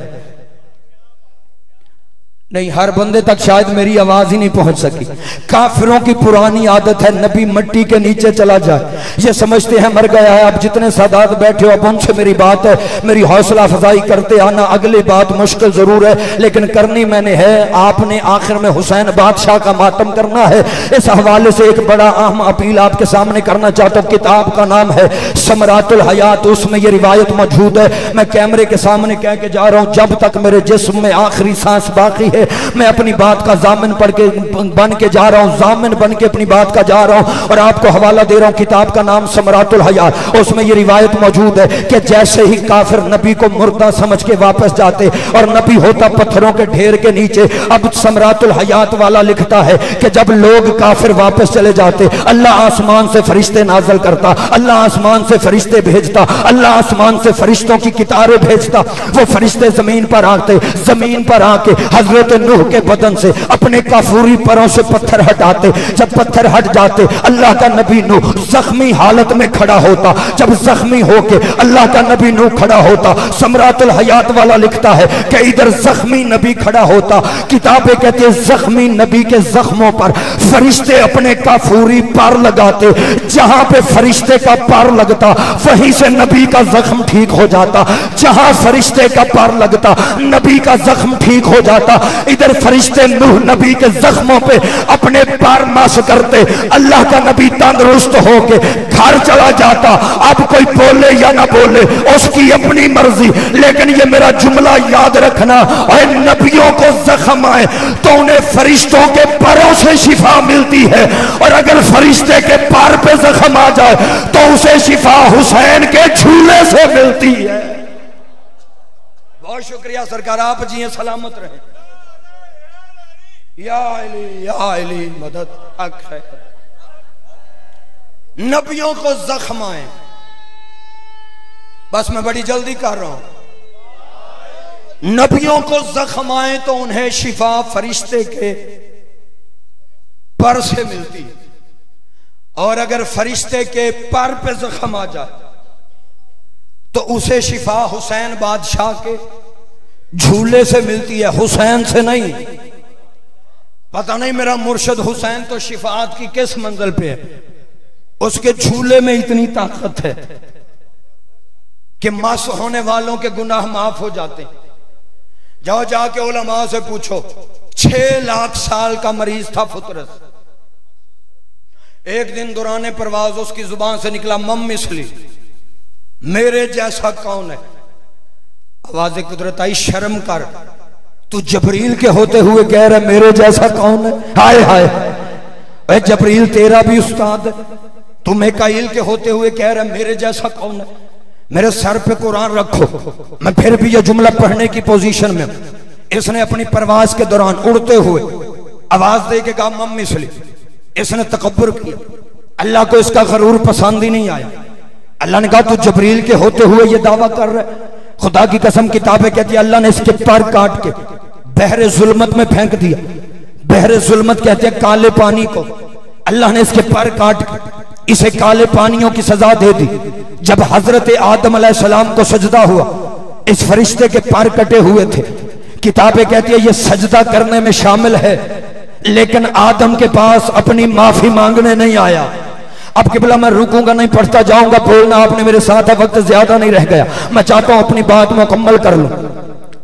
नहीं, हर बंदे तक शायद मेरी आवाज ही नहीं पहुंच सकी। काफिरों की पुरानी आदत है नबी मट्टी के नीचे चला जाए ये समझते हैं मर गया है। अब जितने सादात बैठे हो अब उनसे मेरी बात है, मेरी हौसला अफजाई करते आना। अगली बात मुश्किल जरूर है लेकिन करनी मैंने है। आपने आखिर में हुसैन बादशाह का मातम करना है। इस हवाले से एक बड़ा अहम अपील आपके सामने करना चाहता हूँ। किताब का नाम है समरातुल हयात, उसमें ये रिवायत मौजूद है। मैं कैमरे के सामने कह के जा रहा हूँ, जब तक मेरे जिस्म में आखिरी सांस बाकी है मैं अपनी बात का जामिन बन के जा रहा हूं, जामिन बन के अपनी बात का जा रहा हूं। और आपको हवाला दे रहा हूं, किताब का नाम समरातुल हयात, उसमें यह रिवायत मौजूद है कि जैसे ही काफिर नबी को मुर्दा समझ के वापस जाते और नबी होता पत्थरों के ढेर के नीचे। अब समरातुल हयात वाला लिखता है कि जब लोग काफिर वापस चले जाते अल्लाह आसमान से फरिश्ते नाजल करता, अल्लाह आसमान से फरिश्ते भेजता, अल्लाह आसमान से फरिश्तों की कितारें भेजता। वो फरिश्ते जमीन पर आते, जमीन पर आके हजरत नूह के बदन से अपने काफूरी परों से पत्थर हटाते। जब पत्थर हट जाते अल्लाह का नबी नूह जख्मी हालत में खड़ा होता। जब जख्मी होके अल्लाह का नबी नूह खड़ा होता, समरातुल हयात वाला लिखता है कि इधर जख्मी नबी खड़ा होता। किताबें कहती है जख्मी नबी के जख्मों पर फरिश्ते अपने काफूरी पार लगाते। जहां पे फरिश्ते का पार लगता वहीं से नबी का जख्म ठीक हो जाता। जहां फरिश्ते का पार लगता नबी का जख्म ठीक हो जाता। इधर फरिश्ते नूह नबी के जख्मों पे अपने पार मास करते। अल्लाह का नबी तंदुरुस्त होके घर चला जाता। अब कोई बोले या ना बोले उसकी अपनी मर्जी, लेकिन ये मेरा जुमला याद रखना, और नबियों को जख्म आए तो उन्हें फरिश्तों के पैरों से शिफा मिलती है, और अगर फरिश्ते के पार पे जख्म आ जाए तो उसे शिफा हुसैन के झूले से मिलती है। बहुत शुक्रिया सरकार, आप जी सलामत रहे। या अली मदद हक है। नबियों को जख्म आए, बस मैं बड़ी जल्दी कर रहा हूं। नबियों को जख्म आए तो उन्हें शिफा फरिश्ते के पर से मिलती है, और अगर फरिश्ते के पर पे जख्म आ जाए तो उसे शिफा हुसैन बादशाह के झूले से मिलती है, हुसैन से नहीं। पता नहीं मेरा मुर्शद हुसैन तो शिफात की किस मंजिल पे है, उसके झूले में इतनी ताकत है कि मास होने वालों के गुनाह माफ हो जाते हैं। जाओ जाके उलमा से पूछो, 6 लाख साल का मरीज था फुतरस। एक दिन दौरान परवाज उसकी जुबान से निकला मम मिसली, मेरे जैसा कौन है। आवाज कुदरत आई, शर्म कर, तू जबरील के होते हुए कह रहा मेरे जैसा कौन है। हाय हाय, जबरील तेरा भी उस्ताद है, तू मिकाईल के होते हुए कह रहा मेरे जैसा कौन है। मेरे सर पे कुरान रखो, मैं फिर भी ये जुमला पढ़ने की पोजीशन में। इसने अपनी परवाज के दौरान उड़ते हुए आवाज दे के कहा मम मिसली। इसने तकब्बुर किया, अल्लाह को इसका गरूर पसंद ही नहीं आया। अल्लाह ने कहा तू जबरील के होते हुए ये दावा कर रहा है। खुदा की कसम किताबें कहती है अल्लाह ने इसके पर काट के बहरे जुल्मत में फेंक दिया। बहरे जुल्मत कहते हैं काले पानी को। अल्लाह ने इसके पर काट के इसे काले पानियों की सजा दे दी। जब हजरत आदम अलैहिस्सलाम को सजदा हुआ, इस फरिश्ते के पर कटे हुए थे। किताबें कहती है ये सजदा करने में शामिल है, लेकिन आदम के पास अपनी माफी मांगने नहीं आया। अब किबला मैं रुकूंगा नहीं, पढ़ता जाऊंगा, बोलना आपने मेरे साथ है, वक्त ज्यादा नहीं रह गया, मैं चाहता हूं अपनी बात मुकम्मल कर लूं।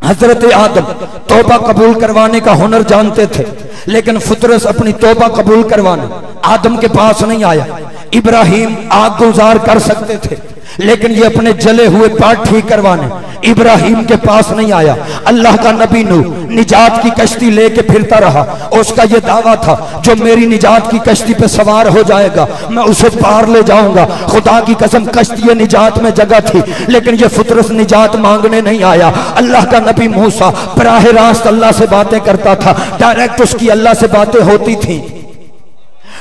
हजरत आदम तौबा कबूल करवाने का हुनर जानते थे, लेकिन फितरत अपनी तौबा कबूल करवाने आदम के पास नहीं आया। इब्राहिम आग गुजार कर सकते थे, लेकिन ये अपने जले हुए पार्ट ठीक करवाने इब्राहिम के पास नहीं आया। अल्लाह का नबी नूह निजात की कश्ती लेके फिरता रहा। उसका ये दावा था जो मेरी निजात की कश्ती पे सवार हो जाएगा मैं उसे पार ले जाऊंगा। खुदा की कसम कश्ती निजात में जगह थी, लेकिन ये फितरत निजात मांगने नहीं आया। अल्लाह का नबी मूसा बराह रास्त अल्लाह से बातें करता था, डायरेक्ट उसकी अल्लाह से बातें होती थी।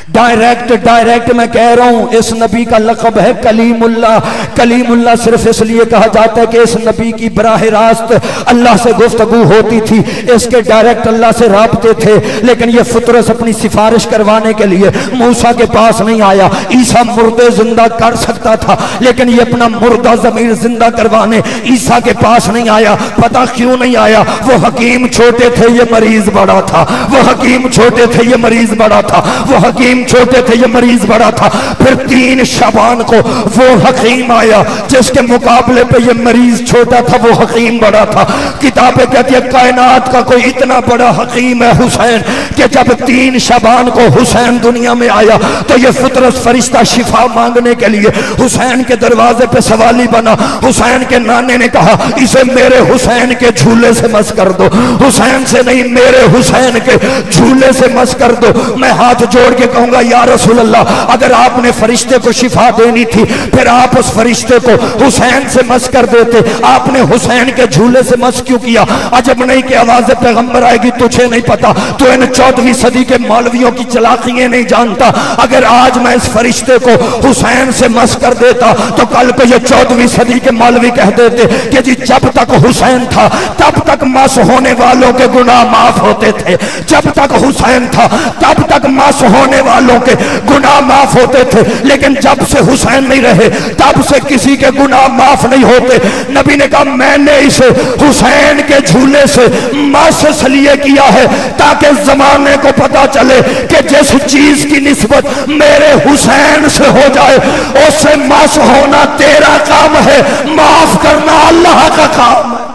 डायरेक्ट मैं कह रहा हूं इस नबी का लक़ब है कलीमुल्लाह। कलीमुल्लाह सिर्फ इसलिए कहा जाता है कि इस नबी की बराह रास्त अल्लाह से गुफ्तगू होती थी, इसके डायरेक्ट अल्लाह से राबते थे। लेकिन ये फितरत अपनी सिफारिश करवाने के लिए मूसा के पास नहीं आया। ईसा मुर्दे जिंदा कर सकता था, लेकिन ये अपना मुर्दा ज़मीर जिंदा करवाने ईसा के पास नहीं आया। पता क्यों नहीं आया? वो हकीम छोटे थे, ये मरीज बड़ा था। वो हकीम छोटे थे, ये मरीज बड़ा था। वो हकीम छोटे थे, ये मरीज बड़ा था। फिर 3 शाबान को वो हकीम आया जिसके मुकाबले पे ये मरीज छोटा था, वो हकीम बड़ा था। किताबें कहती है कायनात का कोई इतना बड़ा हकीम है हुसैन, कि जब 3 शाबान को हुसैन दुनिया में आया तो ये फितरत फरिश्ता शिफा मांगने के लिए हुसैन के दरवाजे पे सवाली बना। हुसैन के नाने ने कहा इसे मेरे हुसैन के झूले से मस कर दो। हुसैन से नहीं, मेरे हुसैन के झूले से मस कर दो। मैं हाथ जोड़ के कहूंगा या रसूल अल्लाह, अगर आपने फरिश्ते को शिफा देनी थी फिर आप उस फरिश्ते को हुसैन से मस कर देते। आपने हुसैन के झूले से मस क्यों किया? अजब नहीं कि आवाज पैगंबर आएगी तुझे नहीं पता, तो इन 14वीं सदी के मौलवियों की चालाकियां नहीं जानता। अगर आज मैं इस फरिश्ते को हुसैन से मस कर देता तो कल को ये 14वीं सदी के मौलवी कह देते कि जी जब तक हुसैन था तब तक मस होने वालों के गुनाह माफ होते थे। जब तक हुसैन था तब तक मस होने वालों के गुनाह माफ होते थे, लेकिन जब से हुसैन नहीं रहे तब से किसी के गुनाह माफ नहीं होते। नबी ने कहा मैंने इसे हुसैन के झूले से मस इसलिए किया है ताकि जमाने को पता चले कि जिस चीज की निस्बत मेरे हुसैन से हो जाए उससे मस होना तेरा काम है, माफ करना अल्लाह का काम है।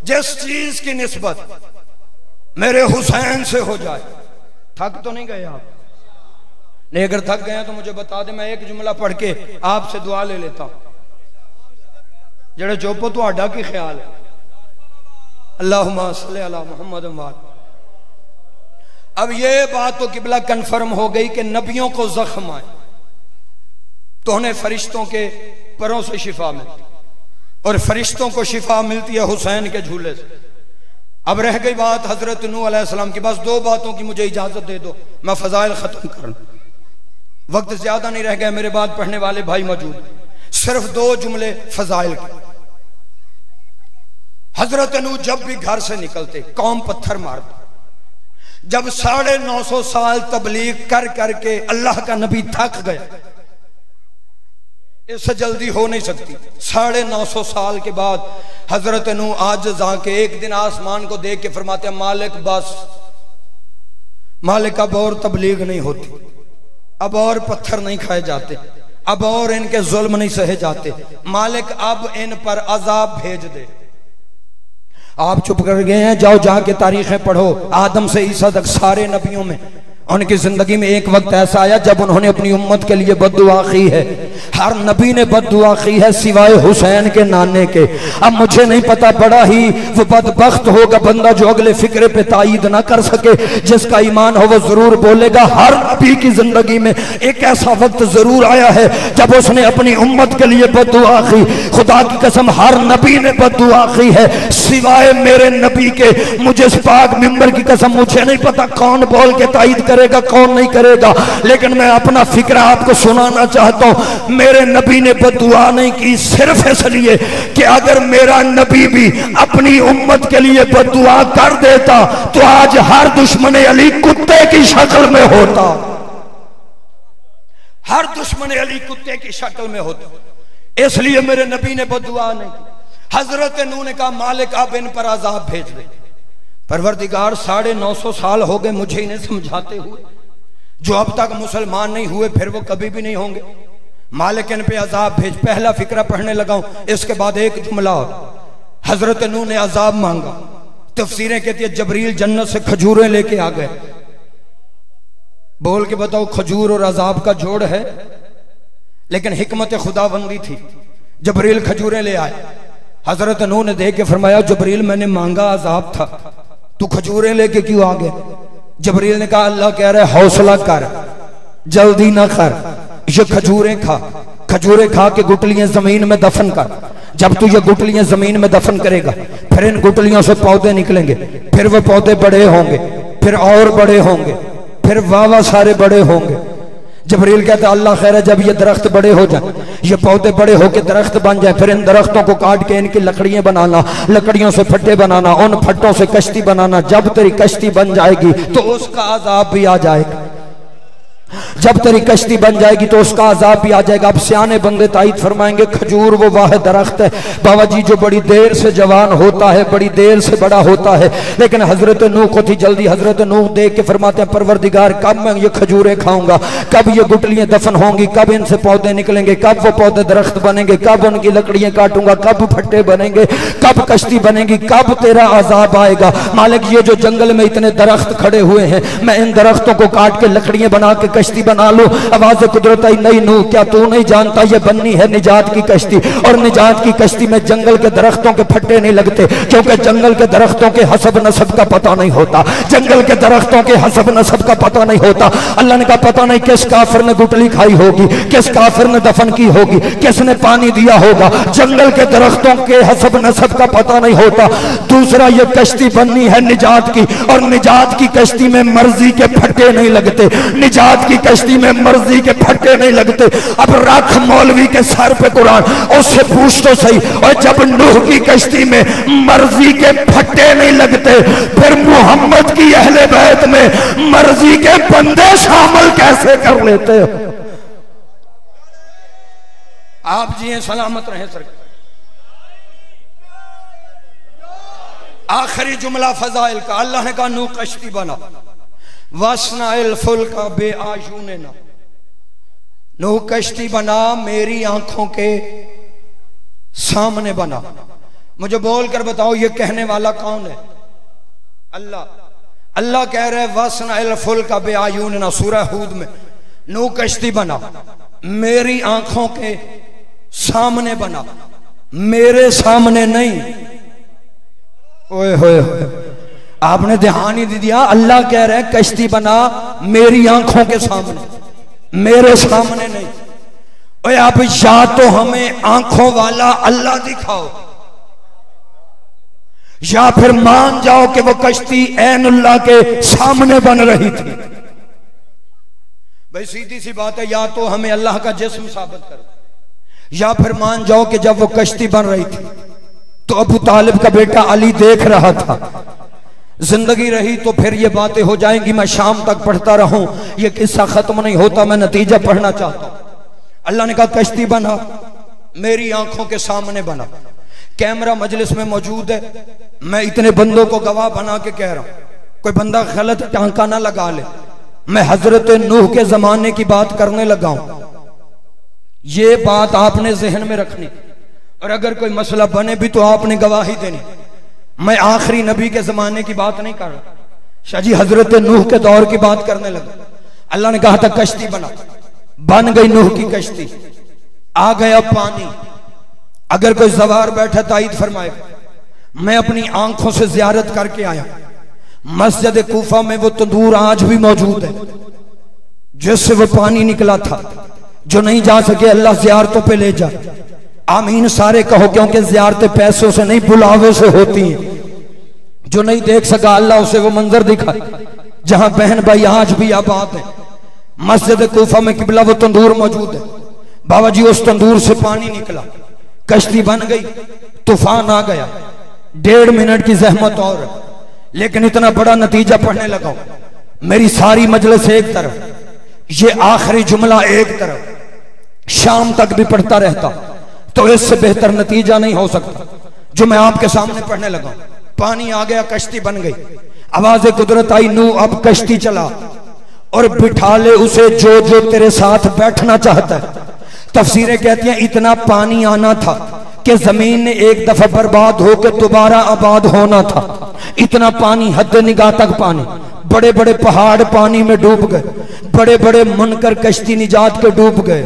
जिस चीज की निस्बत मेरे हुसैन से हो जाए। थक तो नहीं गए आप? नहीं, अगर थक गए तो मुझे बता दे, मैं एक जुमला पढ़ के आपसे दुआ ले लेता हूं। जेड़े चुप तो आडा की ख्याल है। अल्लाहुम्मा सल्ली अला मुहम्मद वाल। अब ये बात तो किबला कंफर्म हो गई कि नबियों को जख्म आए तो उन्हें फरिश्तों के परों से शिफा मिलती, और फरिश्तों को शिफा मिलती है हुसैन के झूले से। अब रह गई बात हजरत नूह अलैहिस्सलाम की। बस 2 बातों की मुझे इजाजत दे दो, मैं फजाइल खत्म कर लूं। वक्त ज्यादा नहीं रह गया, मेरे बाद पढ़ने वाले भाई मौजूद। सिर्फ 2 जुमले फजाइल के। हजरत नूह जब भी घर से निकलते कौम पत्थर मारती। जब 950 साल तबलीग कर करके अल्लाह का नबी थक गया, इससे जल्दी हो नहीं सकती। 950 साल के बाद हजरत नूह आज जाके एक दिन आसमान को देख के फरमाते हैं मालिक बस, मालिक अब और तबलीग नहीं होती, अब और पत्थर नहीं खाए जाते, अब और इनके जुल्म नहीं सहे जाते, मालिक अब इन पर अजाब भेज दे। आप चुप कर गए हैं, जाओ जाके तारीखें पढ़ो। आदम से ईसा तक सारे नबियों में उनकी जिंदगी में एक वक्त ऐसा आया जब उन्होंने अपनी उम्मत के लिए बद्दुआ की है। हर नबी ने बद्दुआ की है सिवाय हुसैन के नाने के। अब मुझे नहीं पता, बड़ा ही वो बदबख्त होगा बंदा जो अगले फिक्रे पे तायीद ना कर सके। जिसका ईमान हो वो जरूर बोलेगा। हर नबी की जिंदगी में एक ऐसा वक्त जरूर आया है जब उसने अपनी उम्मत के लिए बद्दुआ की। खुदा की कसम हर नबी ने बद्दुआ की है सिवाय मेरे नबी के। मुझे इस पाक मिंबर की कसम मुझे नहीं पता कौन बोल के तायीद करे करेगा कौन नहीं करेगा, लेकिन मैं अपना फिक्र आपको सुनाना चाहता हूं। मेरे नबी ने बददुआ नहीं की सिर्फ इसलिए कि अगर मेरा नबी भी अपनी उम्मत के लिए बददुआ कर देता तो आज हर दुश्मन अली कुत्ते की शक्ल में होता, हर दुश्मन अली कुत्ते की शक्ल में होता। इसलिए मेरे नबी ने बददुआ नहीं की। हजरत नूह ने कहा मालिक अब इन पर अजाब भेज दे। परवरदिगार 950 साल हो गए मुझे इन्हें समझाते हुए, जो अब तक मुसलमान नहीं हुए फिर वो कभी भी नहीं होंगे। मालिक इन पे अजाब भेज। पहला फिक्रा पढ़ने लगाऊं, इसके बाद एक जुमला और। हजरत नूह ने अजाब मांगा। तफसीरें कहती है जबरील जन्नत से खजूरें लेके आ गए। बोल के बताओ खजूर और अजाब का जोड़ है? लेकिन हिकमत खुदाबंदी थी, जबरील खजूरें ले आए। हजरत नूह ने देख के फरमाया जबरील मैंने मांगा अजाब था, तू खजूरें लेके क्यों आ गया? जबरील ने कहा अल्लाह कह रहा है हौसला कर, जल्दी ना कर, ये खजूरें खा, खजूरें खा के गुटलियां जमीन में दफन कर। जब तू ये गुटलियां जमीन में दफन करेगा फिर इन गुटलियों से पौधे निकलेंगे, फिर वो पौधे बड़े होंगे, फिर और बड़े होंगे, फिर वाह सारे बड़े होंगे। जबरील कहता है अल्लाह खैर है, जब ये दरख्त बड़े हो जाए, ये पौधे बड़े होके दरख्त बन जाए, फिर इन दरख्तों को काट के इनकी लकड़ियां बनाना, लकड़ियों से फट्टे बनाना, उन फट्टों से कश्ती बनाना। जब तेरी कश्ती बन जाएगी तो उसका अजाब भी आ जाएगा, जब तेरी कश्ती बन जाएगी तो उसका अजाब भी आ जाएगा। अब सियाने बंदे ताईद फरमाएंगे खजूर वो वाह दरख्त है बाबा जी जो बड़ी देर से जवान होता है, बड़ी देर से बड़ा होता है। लेकिन हजरत नूह को थी जल्दी। हजरत नूह देख के फरमाते हैं परवरदिगार कब मैं ये खजूरें खाऊंगा, कब ये गुटलियां दफन होंगी, कब इनसे पौधे निकलेंगे, कब वो पौधे दरख्त बनेंगे, कब उनकी लकड़ियां काटूंगा, कब फट्टे बनेंगे, कब कश्ती बनेगी, कब तेरा अजाब आएगा। मालिक ये जो जंगल में इतने दरख्त खड़े हुए हैं, मैं इन दरख्तों को काट के लकड़ियां बना के कश्ती बना लो। आवाज कुदरत आई नहीं नूह क्या तू नहीं जानता ये बननी है निजात की कश्ती, और निजात की कश्ती में जंगल के दरख्तों के फट्टे नहीं लगते, क्योंकि जंगल के दरख्तों के हसब नसब का पता नहीं होता, जंगल के दरख्तों के हसब नसब का पता नहीं होता। अल्लाह ने कहा पता नहीं किस काफिर ने गुटली खाई होगी, किस काफिर ने दफन की होगी, किसने पानी दिया होगा, जंगल के दरख्तों के हसब नसब का पता नहीं होता। दूसरा ये कश्ती बननी है निजात की, और निजात की कश्ती में मर्जी के फट्टे नहीं लगते, निजात की कश्ती में मर्जी के फट्टे नहीं लगते। अब रख मौलवी के सर पे कुरान, उससे पूछ तो सही, और जब नूह की कश्ती में मर्जी के फट्टे नहीं लगते फिर मोहम्मद की अहले बैत में मर्जी के बंदे शामिल कैसे कर लेते हो? आप जी सलामत रहे सरकार। आखिरी जुमला फजाइल का, अल्लाह ने कहा नूह कश्ती बना, वस्नाइल फुल्का बेआयूनिना, नूह कश्ती बना मेरी आंखों के सामने बना। मुझे बोल कर बताओ ये कहने वाला कौन है? अल्लाह। अल्लाह कह रहे वस्नाइल फुल्का बेआयूनिना सूरह हूद में, नूह कश्ती बना मेरी आंखों के सामने बना, मेरे सामने नहीं। ओए होए आपने ध्यान ही दिया, अल्लाह कह रहे हैं कश्ती बना मेरी आंखों के सामने, मेरे सामने नहीं। ओए आप या तो हमें आंखों वाला अल्लाह दिखाओ, या फिर मान जाओ कि वो कश्ती ऐनुल्लाह के सामने बन रही थी। भाई सीधी सी बात है, या तो हमें अल्लाह का जिस्म साबित करो, या फिर मान जाओ कि जब वो कश्ती बन रही थी तो अबू तालिब का बेटा अली देख रहा था। जिंदगी रही तो फिर ये बातें हो जाएंगी, मैं शाम तक पढ़ता रहूं, ये किस्सा खत्म नहीं होता, मैं नतीजा पढ़ना चाहता हूं। अल्लाह ने कहा कश्ती बना मेरी आंखों के सामने बना। कैमरा मजलिस में मौजूद है, मैं इतने बंदों को गवाह बना के कह रहा हूं, कोई बंदा गलत टांका ना लगा ले। मैं हजरत नूह के जमाने की बात करने लगा हूं, ये बात आपने जहन में रखनी, और अगर कोई मसला बने भी तो आपने गवाही देनी। मैं आखिरी नबी के जमाने की बात नहीं कर रहा, शाहजी हजरत नूह के दौर की बात करने लगा। अल्लाह ने कहा था कश्ती बना, बन गई नूह की कश्ती, आ गया पानी। अगर कोई सवार बैठा ताईद फरमाएगा, मैं अपनी आंखों से जियारत करके आया, मस्जिद कूफा में वो तंदूर आज भी मौजूद है जिससे वो पानी निकला था। जो नहीं जा सके अल्लाह जियारतों पे ले जा, आमीन सारे कहो, क्योंकि जियारतें पैसों से नहीं बुलावे से होती हैं। जो नहीं देख सका अल्लाह उसे वो मंजर दिखाए। जहां बहन भाई आज भी आबाद है। मस्जिद कूफा में किबला वो तंदूर मौजूद है। बाबा जी उस तंदूर से पानी निकला, कश्ती बन गई, तूफान आ गया। 1.5 मिनट की जहमत और, लेकिन इतना बड़ा नतीजा पढ़ने लगा। मेरी सारी मजलिस एक तरफ, ये आखिरी जुमला एक तरफ, शाम तक भी पढ़ता रहता तो इससे बेहतर नतीजा नहीं हो सकता जो मैं आपके सामने पढ़ने लगा। पानी आ गया, कश्ती बन गई, आवाज कुदरत आई, नू अब कश्ती चला और बिठा ले उसे जो जो तेरे साथ बैठना चाहता है। तफसीरें कहती हैं इतना पानी आना था कि जमीन ने एक दफा बर्बाद होकर दोबारा आबाद होना था। इतना पानी, हद निगाह तक पानी, बड़े बड़े पहाड़ पानी में डूब गए, बड़े बड़े मुनकर कश्ती निजात के डूब गए,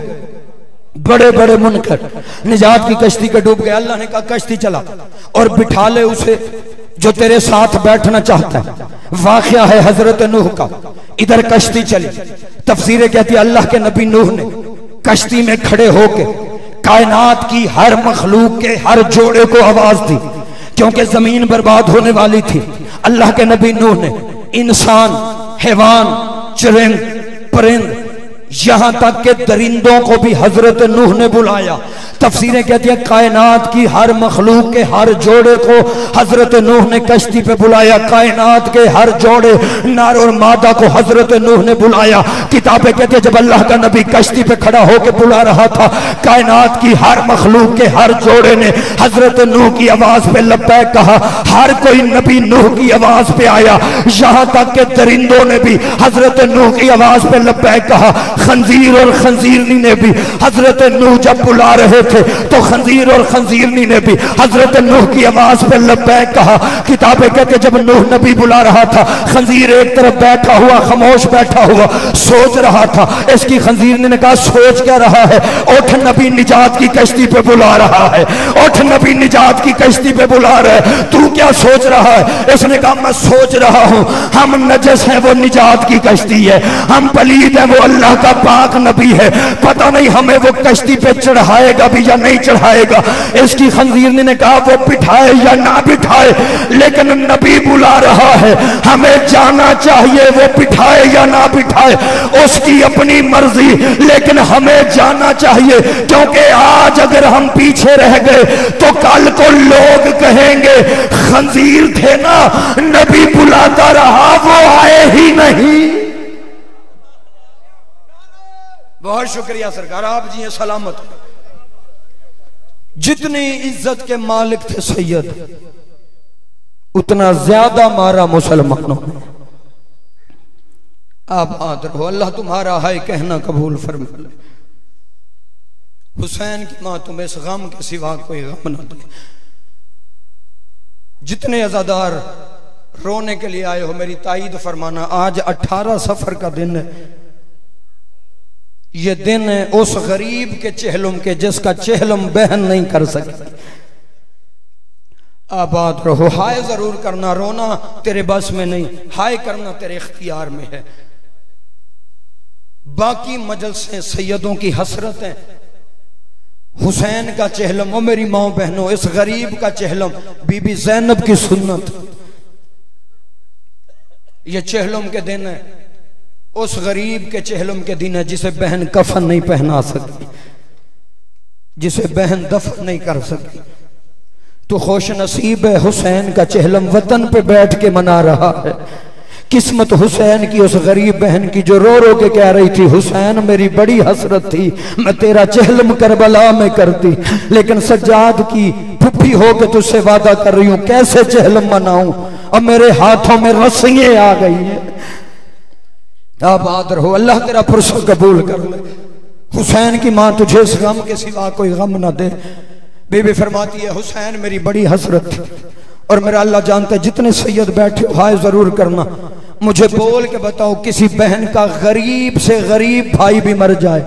बड़े बड़े मुनकर निजात की कश्ती के डूब गए। अल्लाह ने कहा कश्ती चला और बिठा ले उसे जो तेरे साथ बैठना चाहता है। वाक़या है हजरत नूह का। इधर कश्ती चली, तफसीरें कहती है अल्लाह के नबी नूह ने कश्ती में खड़े होके कायनात की हर मखलूक के हर जोड़े को आवाज दी, क्योंकि जमीन बर्बाद होने वाली थी। अल्लाह के नबी नूह ने इंसान, हैवान, चरिंद, परिंद, यहां तक के दरिंदों को भी हजरत नूह ने बुलाया। तफसीरें कहती है कायनात की हर मखलूक के हर जोड़े को हजरत नूह ने कश्ती पे बुलाया। कायनात के हर जोड़े, नर और मादा को हजरत नूह ने बुलाया। किताबें कहती है जब अल्लाह का नबी कश्ती पे खड़ा होकर बुला रहा था, कायनात की हर मखलूक के हर जोड़े ने हजरत नूह की आवाज पे लब्बैक कहा। हर कोई नबी नूह की आवाज पे आया, यहां तक के दरिंदों ने भी हजरत नूह की आवाज पे लब्बैक कहा। खंजीर और खंजीरनी ने भी हजरत नूह जब बुला रहे थे तो खंजीर और खंजीरनी ने भी हजरत नूह की आवाज पे लब्बैक कहा। किताबें कहते जब नूह नबी बुला रहा था, खंजीर एक तरफ बैठा हुआ, खामोश बैठा हुआ, सोच रहा था। इसकी खंजीरनी ने कहा सोच क्या रहा है, उठ नबी निजात की कश्ती पे बुला रहा है, उठ नबी निजात की कश्ती पे बुला रहा है, तू क्या सोच रहा है। इसने कहा मैं सोच रहा हूं हम नजस है, वो निजात की कश्ती है, हम पलीद है, वो अल्लाह का पाक नबी है, पता नहीं हमें वो कश्ती पे चढ़ाएगा भी या नहीं चढ़ाएगा। इसकी खंजीरनी ने कहा वो बिठाए या ना बिठाए, लेकिन नबी बुला रहा है, हमें जाना चाहिए, वो बिठाए या ना बिठाए उसकी अपनी मर्जी, लेकिन हमें जाना चाहिए, क्योंकि आज अगर हम पीछे रह गए तो कल को लोग कहेंगे खंजीर थे ना, नबी बुलाता रहा वो आए ही नहीं। बहुत शुक्रिया सरकार, आप जी सलामत। जितनी इज्जत के मालिक थे सैयद, उतना ज्यादा मारा मुसलमानों ने। आप आदर हो, अल्लाह तुम्हारा हाय कहना कबूल फरमा ले। हुसैन की मां तुम्हें इस गम के सिवा कोई गम ना दे। जितने अज़ादार रोने के लिए आए हो मेरी ताईद फरमाना। आज 18 सफर का दिन है, ये दिन है उस गरीब के चेहलुम के जिसका चेहलुम बहन नहीं कर सकती। आबाद रहो। हाय जरूर करना, रोना तेरे बस में नहीं, हाय करना तेरे इख्तियार में है। बाकी मजलिसें सैयदों की हसरतें, हुसैन का चेहलम, ओ मेरी माओ बहनों, इस गरीब का चेहलम, बीबी ज़ैनब की सुन्नत, ये चेहलम के दिन है। उस गरीब के चेहलम के दिन है जिसे बहन कफन नहीं पहना सकती, जिसे बहन दफन नहीं कर सकती। तो खुश नसीब है हुसैन का चेहलम वतन पे बैठ के मना रहा है। किस्मत हुसैन की उस गरीब बहन की जो रो रो के कह रही थी हुसैन मेरी बड़ी हसरत थी, मैं तेरा चेहलम करबला में करती, लेकिन सज्जाद की फुफी होके तुझसे वादा कर रही हूं कैसे चेहलम मनाऊं, और मेरे हाथों में रस्सियां आ गई हैं। आप आदर हो, अल्लाह तेरा पुरसा कबूल कर ले। हुसैन की मां तुझे इस गम के सिवा कोई गम ना दे। बीबी फरमाती है हुसैन मेरी बड़ी हसरत थी, और मेरा अल्लाह जानता है जितने सैयद बैठे हो हाय जरूर करना, मुझे बोल के बताओ किसी बहन का गरीब से गरीब भाई भी मर जाए,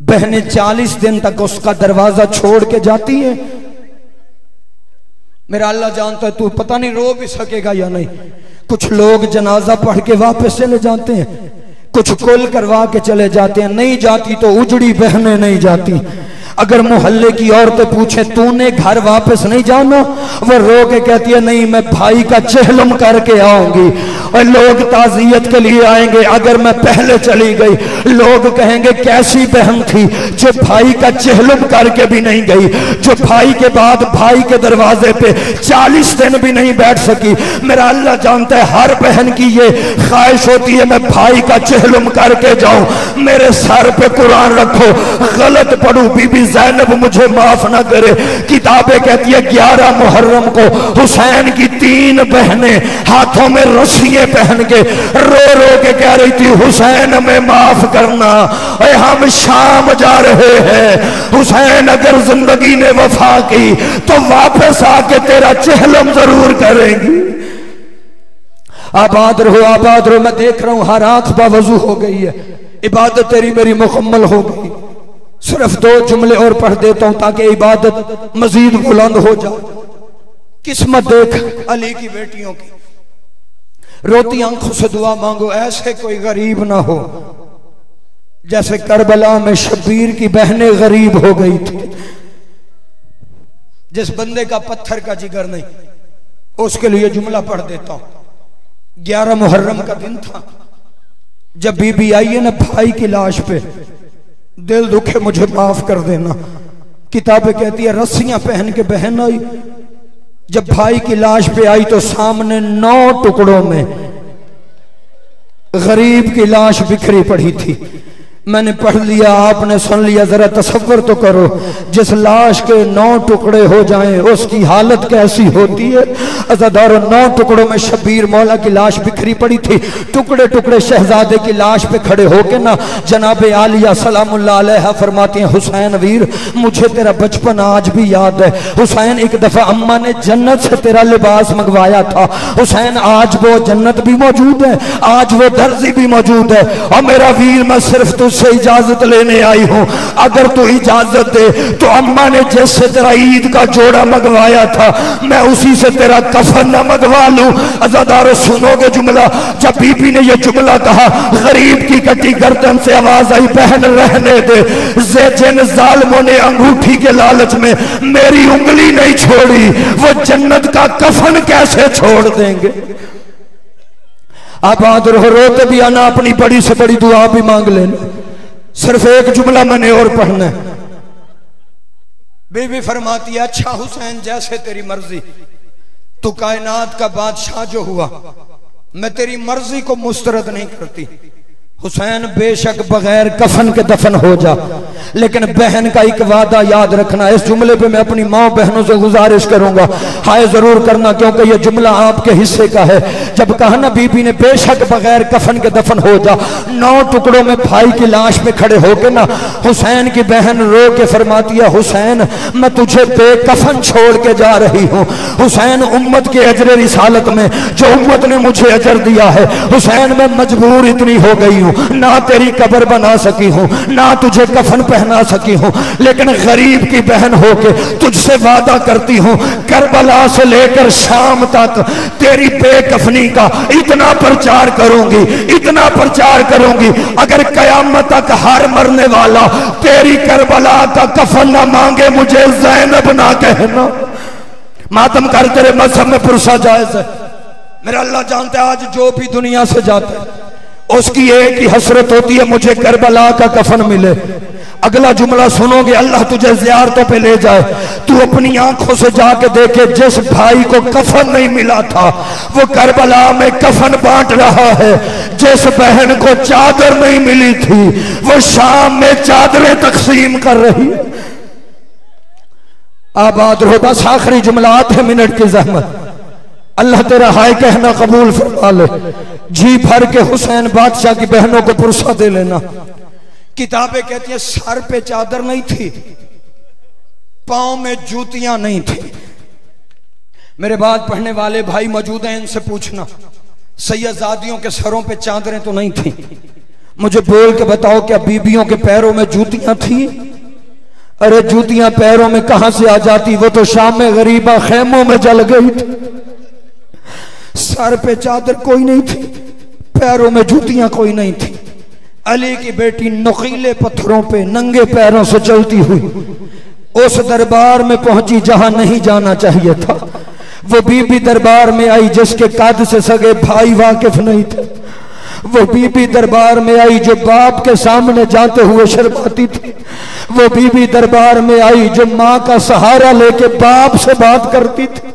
बहनें 40 दिन तक उसका दरवाजा छोड़ के जाती है। मेरा अल्लाह जानता है तू पता नहीं रो भी सकेगा या नहीं। कुछ लोग जनाजा पढ़ के वापस चले जाते हैं, कुछ कुल करवा के चले जाते हैं, नहीं जाती तो उजड़ी बहनें नहीं जाती। अगर मोहल्ले की औरतें पूछे तूने घर वापस नहीं जाना, वो रो के कहती है नहीं मैं भाई का चेहलम करके आऊंगी। और लोग ताजियत के लिए आएंगे, अगर मैं पहले चली गई लोग कहेंगे कैसी बहन थी जो भाई का चेहलम करके भी नहीं गई, जो भाई के बाद भाई के दरवाजे पे 40 दिन भी नहीं बैठ सकी। मेरा अल्लाह जानता है हर बहन की ये ख्वाहिश होती है मैं भाई का चेहलम करके जाऊं, मेरे सर पे कुरान रखो, गलत पढ़ू बीबी ज़ैनब मुझे माफ ना करे। किताबें कहती है 11 मुहर्रम को हुसैन की 3 बहनें हाथों में रस्सियां पहन के रो रो के कह रही थी हुसैन में माफ करना, और हम शाम जा रहे हैं, हुसैन अगर जिंदगी ने वफा की तो वापस आके तेरा चेहलम जरूर करेंगी। आबाद रहो। मैं देख रहा हूं हर आंख बावजू हो गई है, इबादत तेरी मेरी मुकम्मल हो गई। सिर्फ 2 जुमले और पढ़ देता हूं ताकि इबादत मजीद बुलंद हो जाए। किस्मत देख अली की बेटियों की, रोती आंखों से दुआ मांगो, ऐसे कोई गरीब ना हो जैसे करबला में शब्बीर की बहनें गरीब हो गई थी। जिस बंदे का पत्थर का जिगर नहीं, उसके लिए जुमला पढ़ देता हूं। 11 मुहर्रम का दिन था, जब बीबी आई है ना भाई की लाश पे, दिल दुखे मुझे माफ कर देना। किताबें कहती है रस्सियां पहन के बहन आई, जब भाई की लाश पे आई तो सामने 9 टुकड़ों में गरीब की लाश बिखरी पड़ी थी। मैंने पढ़ लिया, आपने सुन लिया, जरा तसव्वुर तो करो जिस लाश के 9 टुकड़े हो जाएं उसकी हालत कैसी होती है। अज़ादारों 9 टुकड़ों में शब्बीर मौला की लाश बिखरी पड़ी थी। टुकड़े टुकड़े शहजादे की लाश पे खड़े होके ना जनाब आलिया सलामुल्लाह अलैहा फरमाती हैं हुसैन वीर मुझे तेरा बचपन आज भी याद है। हुसैन एक दफा अम्मा ने जन्नत से तेरा लिबास मंगवाया था। हुसैन आज वो जन्नत भी मौजूद है, आज वो दर्जी भी मौजूद है। और मेरा वीर मैं सिर्फ तुझसे इजाजत लेने आई हूं, अगर तू इजाजत दे तो अम्मा ने जैसे तेरा ईद का जोड़ा मंगवाया था मैं उसी से तेरा कफन न मंगवा लूं। अज़ादारों सुनोगे जुमला, जब बीबी ने यह जुमला कहा गरीब की कटी गर्दन से आवाज आई बहन रहने दे, जिन जालिमों ने अंगूठी के लालच में मेरी उंगली नहीं छोड़ी वो जन्नत का कफन कैसे छोड़ देंगे। आबाद रहो, रोते भी आना, अपनी बड़ी से बड़ी दुआ भी मांग लेना। सिर्फ एक जुमला मैंने और पढ़ना है। बीबी फरमाती है अच्छा हुसैन जैसे तेरी मर्जी, तू कायनात का बादशाह जो हुआ मैं तेरी मर्जी को मुस्तरद नहीं करती। हुसैन बेशक बगैर कफन के दफन हो जा, लेकिन बहन का एक वादा याद रखना। इस जुमले पे मैं अपनी माँ बहनों से गुजारिश करूंगा, हाय जरूर करना क्योंकि यह जुमला आपके हिस्से का है। जब कहा ना बीबी ने बेशक बगैर कफन के दफन हो जा, 9 टुकड़ों में भाई की लाश पे खड़े होके ना हुसैन की बहन रो के फरमाती है हुसैन मैं तुझे बेकफन छोड़ के जा रही हूँ। हुसैन उम्मत के अजर रिसालत में जो उम्मत ने मुझे अजर दिया है, हुसैन मैं मजबूर इतनी हो गई हूँ, ना तेरी कब्र बना सकी हूं ना तुझे कफन पहना सकी हूं, लेकिन गरीब की बहन होके तुझसे वादा करती हूं करबला से लेकर शाम तक तेरी बेकफनी का इतना प्रचार करूंगी, इतना प्रचार करूंगी, अगर कयामत तक हर मरने वाला तेरी करबला का कफन ना मांगे मुझे ज़ैनब ना कहना। मातम कर तेरे मजहब में पुरसा जायज है। मेरा अल्लाह जानता है आज जो भी दुनिया से जाता है उसकी एक ही हसरत होती है मुझे करबला का कफन मिले। अगला जुमला सुनोगे, अल्लाह तुझे ज़ियारतों पे ले जाए, तू अपनी आंखों से जाके देखे जिस भाई को कफन नहीं मिला था वो करबला में कफन बांट रहा है, जिस बहन को चादर नहीं मिली थी वो शाम में चादरें तकसीम कर रही है। आबाद रहो, बस आखिरी जुमला, 8 मिनट की जहमत, अल्लाह तेरा हाय कहना कबूल फरमा ले। जी भर के हुसैन बादशाह की बहनों को पुरसा दे लेना। किताबें कहती हैं सर पे चादर नहीं थी, पांव में जूतियां नहीं थी। मेरे बाद पढ़ने वाले भाई मौजूद हैं, इनसे पूछना सैयदजादियों के सरों पे चादरें तो नहीं थी, मुझे बोल के बताओ क्या बीबियों के पैरों में जूतियां थी? अरे जूतियां पैरों में कहां से आ जाती, वो तो शाम में गरीबा खेमों में जल गई थी। सर पे चादर कोई नहीं थी, पैरों में जूतियां कोई नहीं थी। अली की बेटी नुकीले पत्थरों पे नंगे पैरों से चलती हुई उस दरबार में पहुंची जहां नहीं जाना चाहिए था। वो बीबी दरबार में आई जिसके कद से सगे भाई वाकिफ नहीं थे। वो बीबी दरबार में आई जो बाप के सामने जाते हुए शर्माती थी। वो बीबी दरबार में आई जो माँ का सहारा लेके बाप से बात करती थी।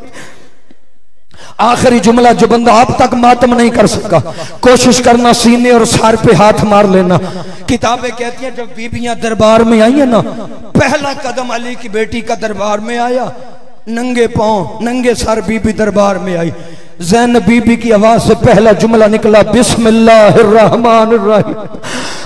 आखिरी जुमला जो बंदा आप तक मातम नहीं कर सका, कोशिश करना सीने और सर पे हाथ मार लेना। किताबें कहती हैं जब बीबियां दरबार में आई है ना, पहला कदम अली की बेटी का दरबार में आया, नंगे पांव नंगे सर बीबी दरबार में आई। ज़ैनब बीबी की आवाज से पहला जुमला निकला बिस्मिल्लाहिर्रहमानिर्रहीम।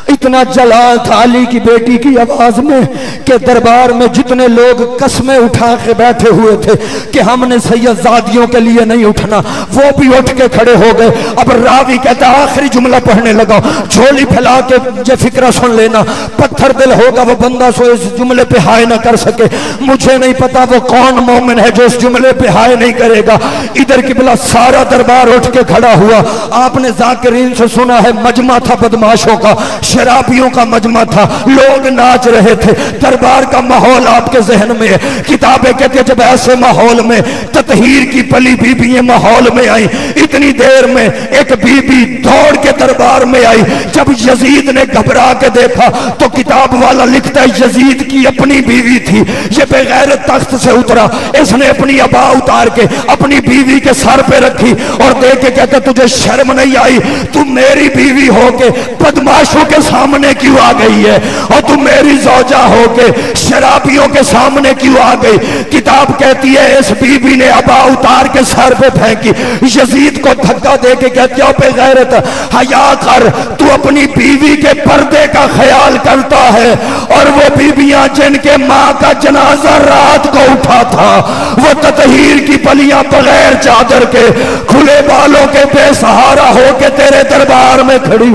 इतना जलाल था अली की बेटी की आवाज में कि दरबार में जितने लोग कस्में उठा के बैठे हुए थे कि हमने सैयदजादियों के लिए नहीं उठना, वो भी उठ के खड़े हो गए। अब रावी कहता आखिरी जुमला पढ़ने लगा, झोली फैला के जो फिक्रा सुन लेना, पत्थर दिल होगा वो बंदा सो इस जुमले पे हाय ना कर सके। मुझे नहीं पता वो कौन मोमिन है जो इस जुमले पे हाय नहीं करेगा। इधर की बिला सारा दरबार उठ के खड़ा हुआ। आपने जाकिरीन से सुना है मजमा था बदमाशों का, शराबियों का मजमा था, लोग नाच रहे थे। दरबार का माहौल आपके जहन में है। किताबें कहते हैं जब ऐसे माहौल में ततहीर की पली बीबियां माहौल में आई, इतनी देर में एक बीबी दौड़ के दरबार में आई। जब यजीद ने घबरा के देखा तो किताब वाला लिखता है यजीद की अपनी बीवी थी। ये बेगैरत तख्त से उतरा, इसने अपनी अबा उतार के अपनी बीवी के सर पे रखी और देख के कहता तुझे शर्म नहीं आई? तू मेरी बीवी होके बदमाशों के सामने क्यों आ गई है? और तू मेरी ज़ौजा होके शराबियों के सामने क्यों आ गई? किताब कहती है इस बीवी ने अबा उतार के सर पे फेंकी। यजीद को धक्का दे के कहती है बेगैरत हया कर, तू अपनी बीवी के पर्दे का ख्याल करता है। और वो बीबियां जिनके माँ का जनाजा रात को उठा था, वो ततहीर की पलियां बगैर चादर के खुले बालों के बेसहारा होके तेरे दरबार में खड़ी।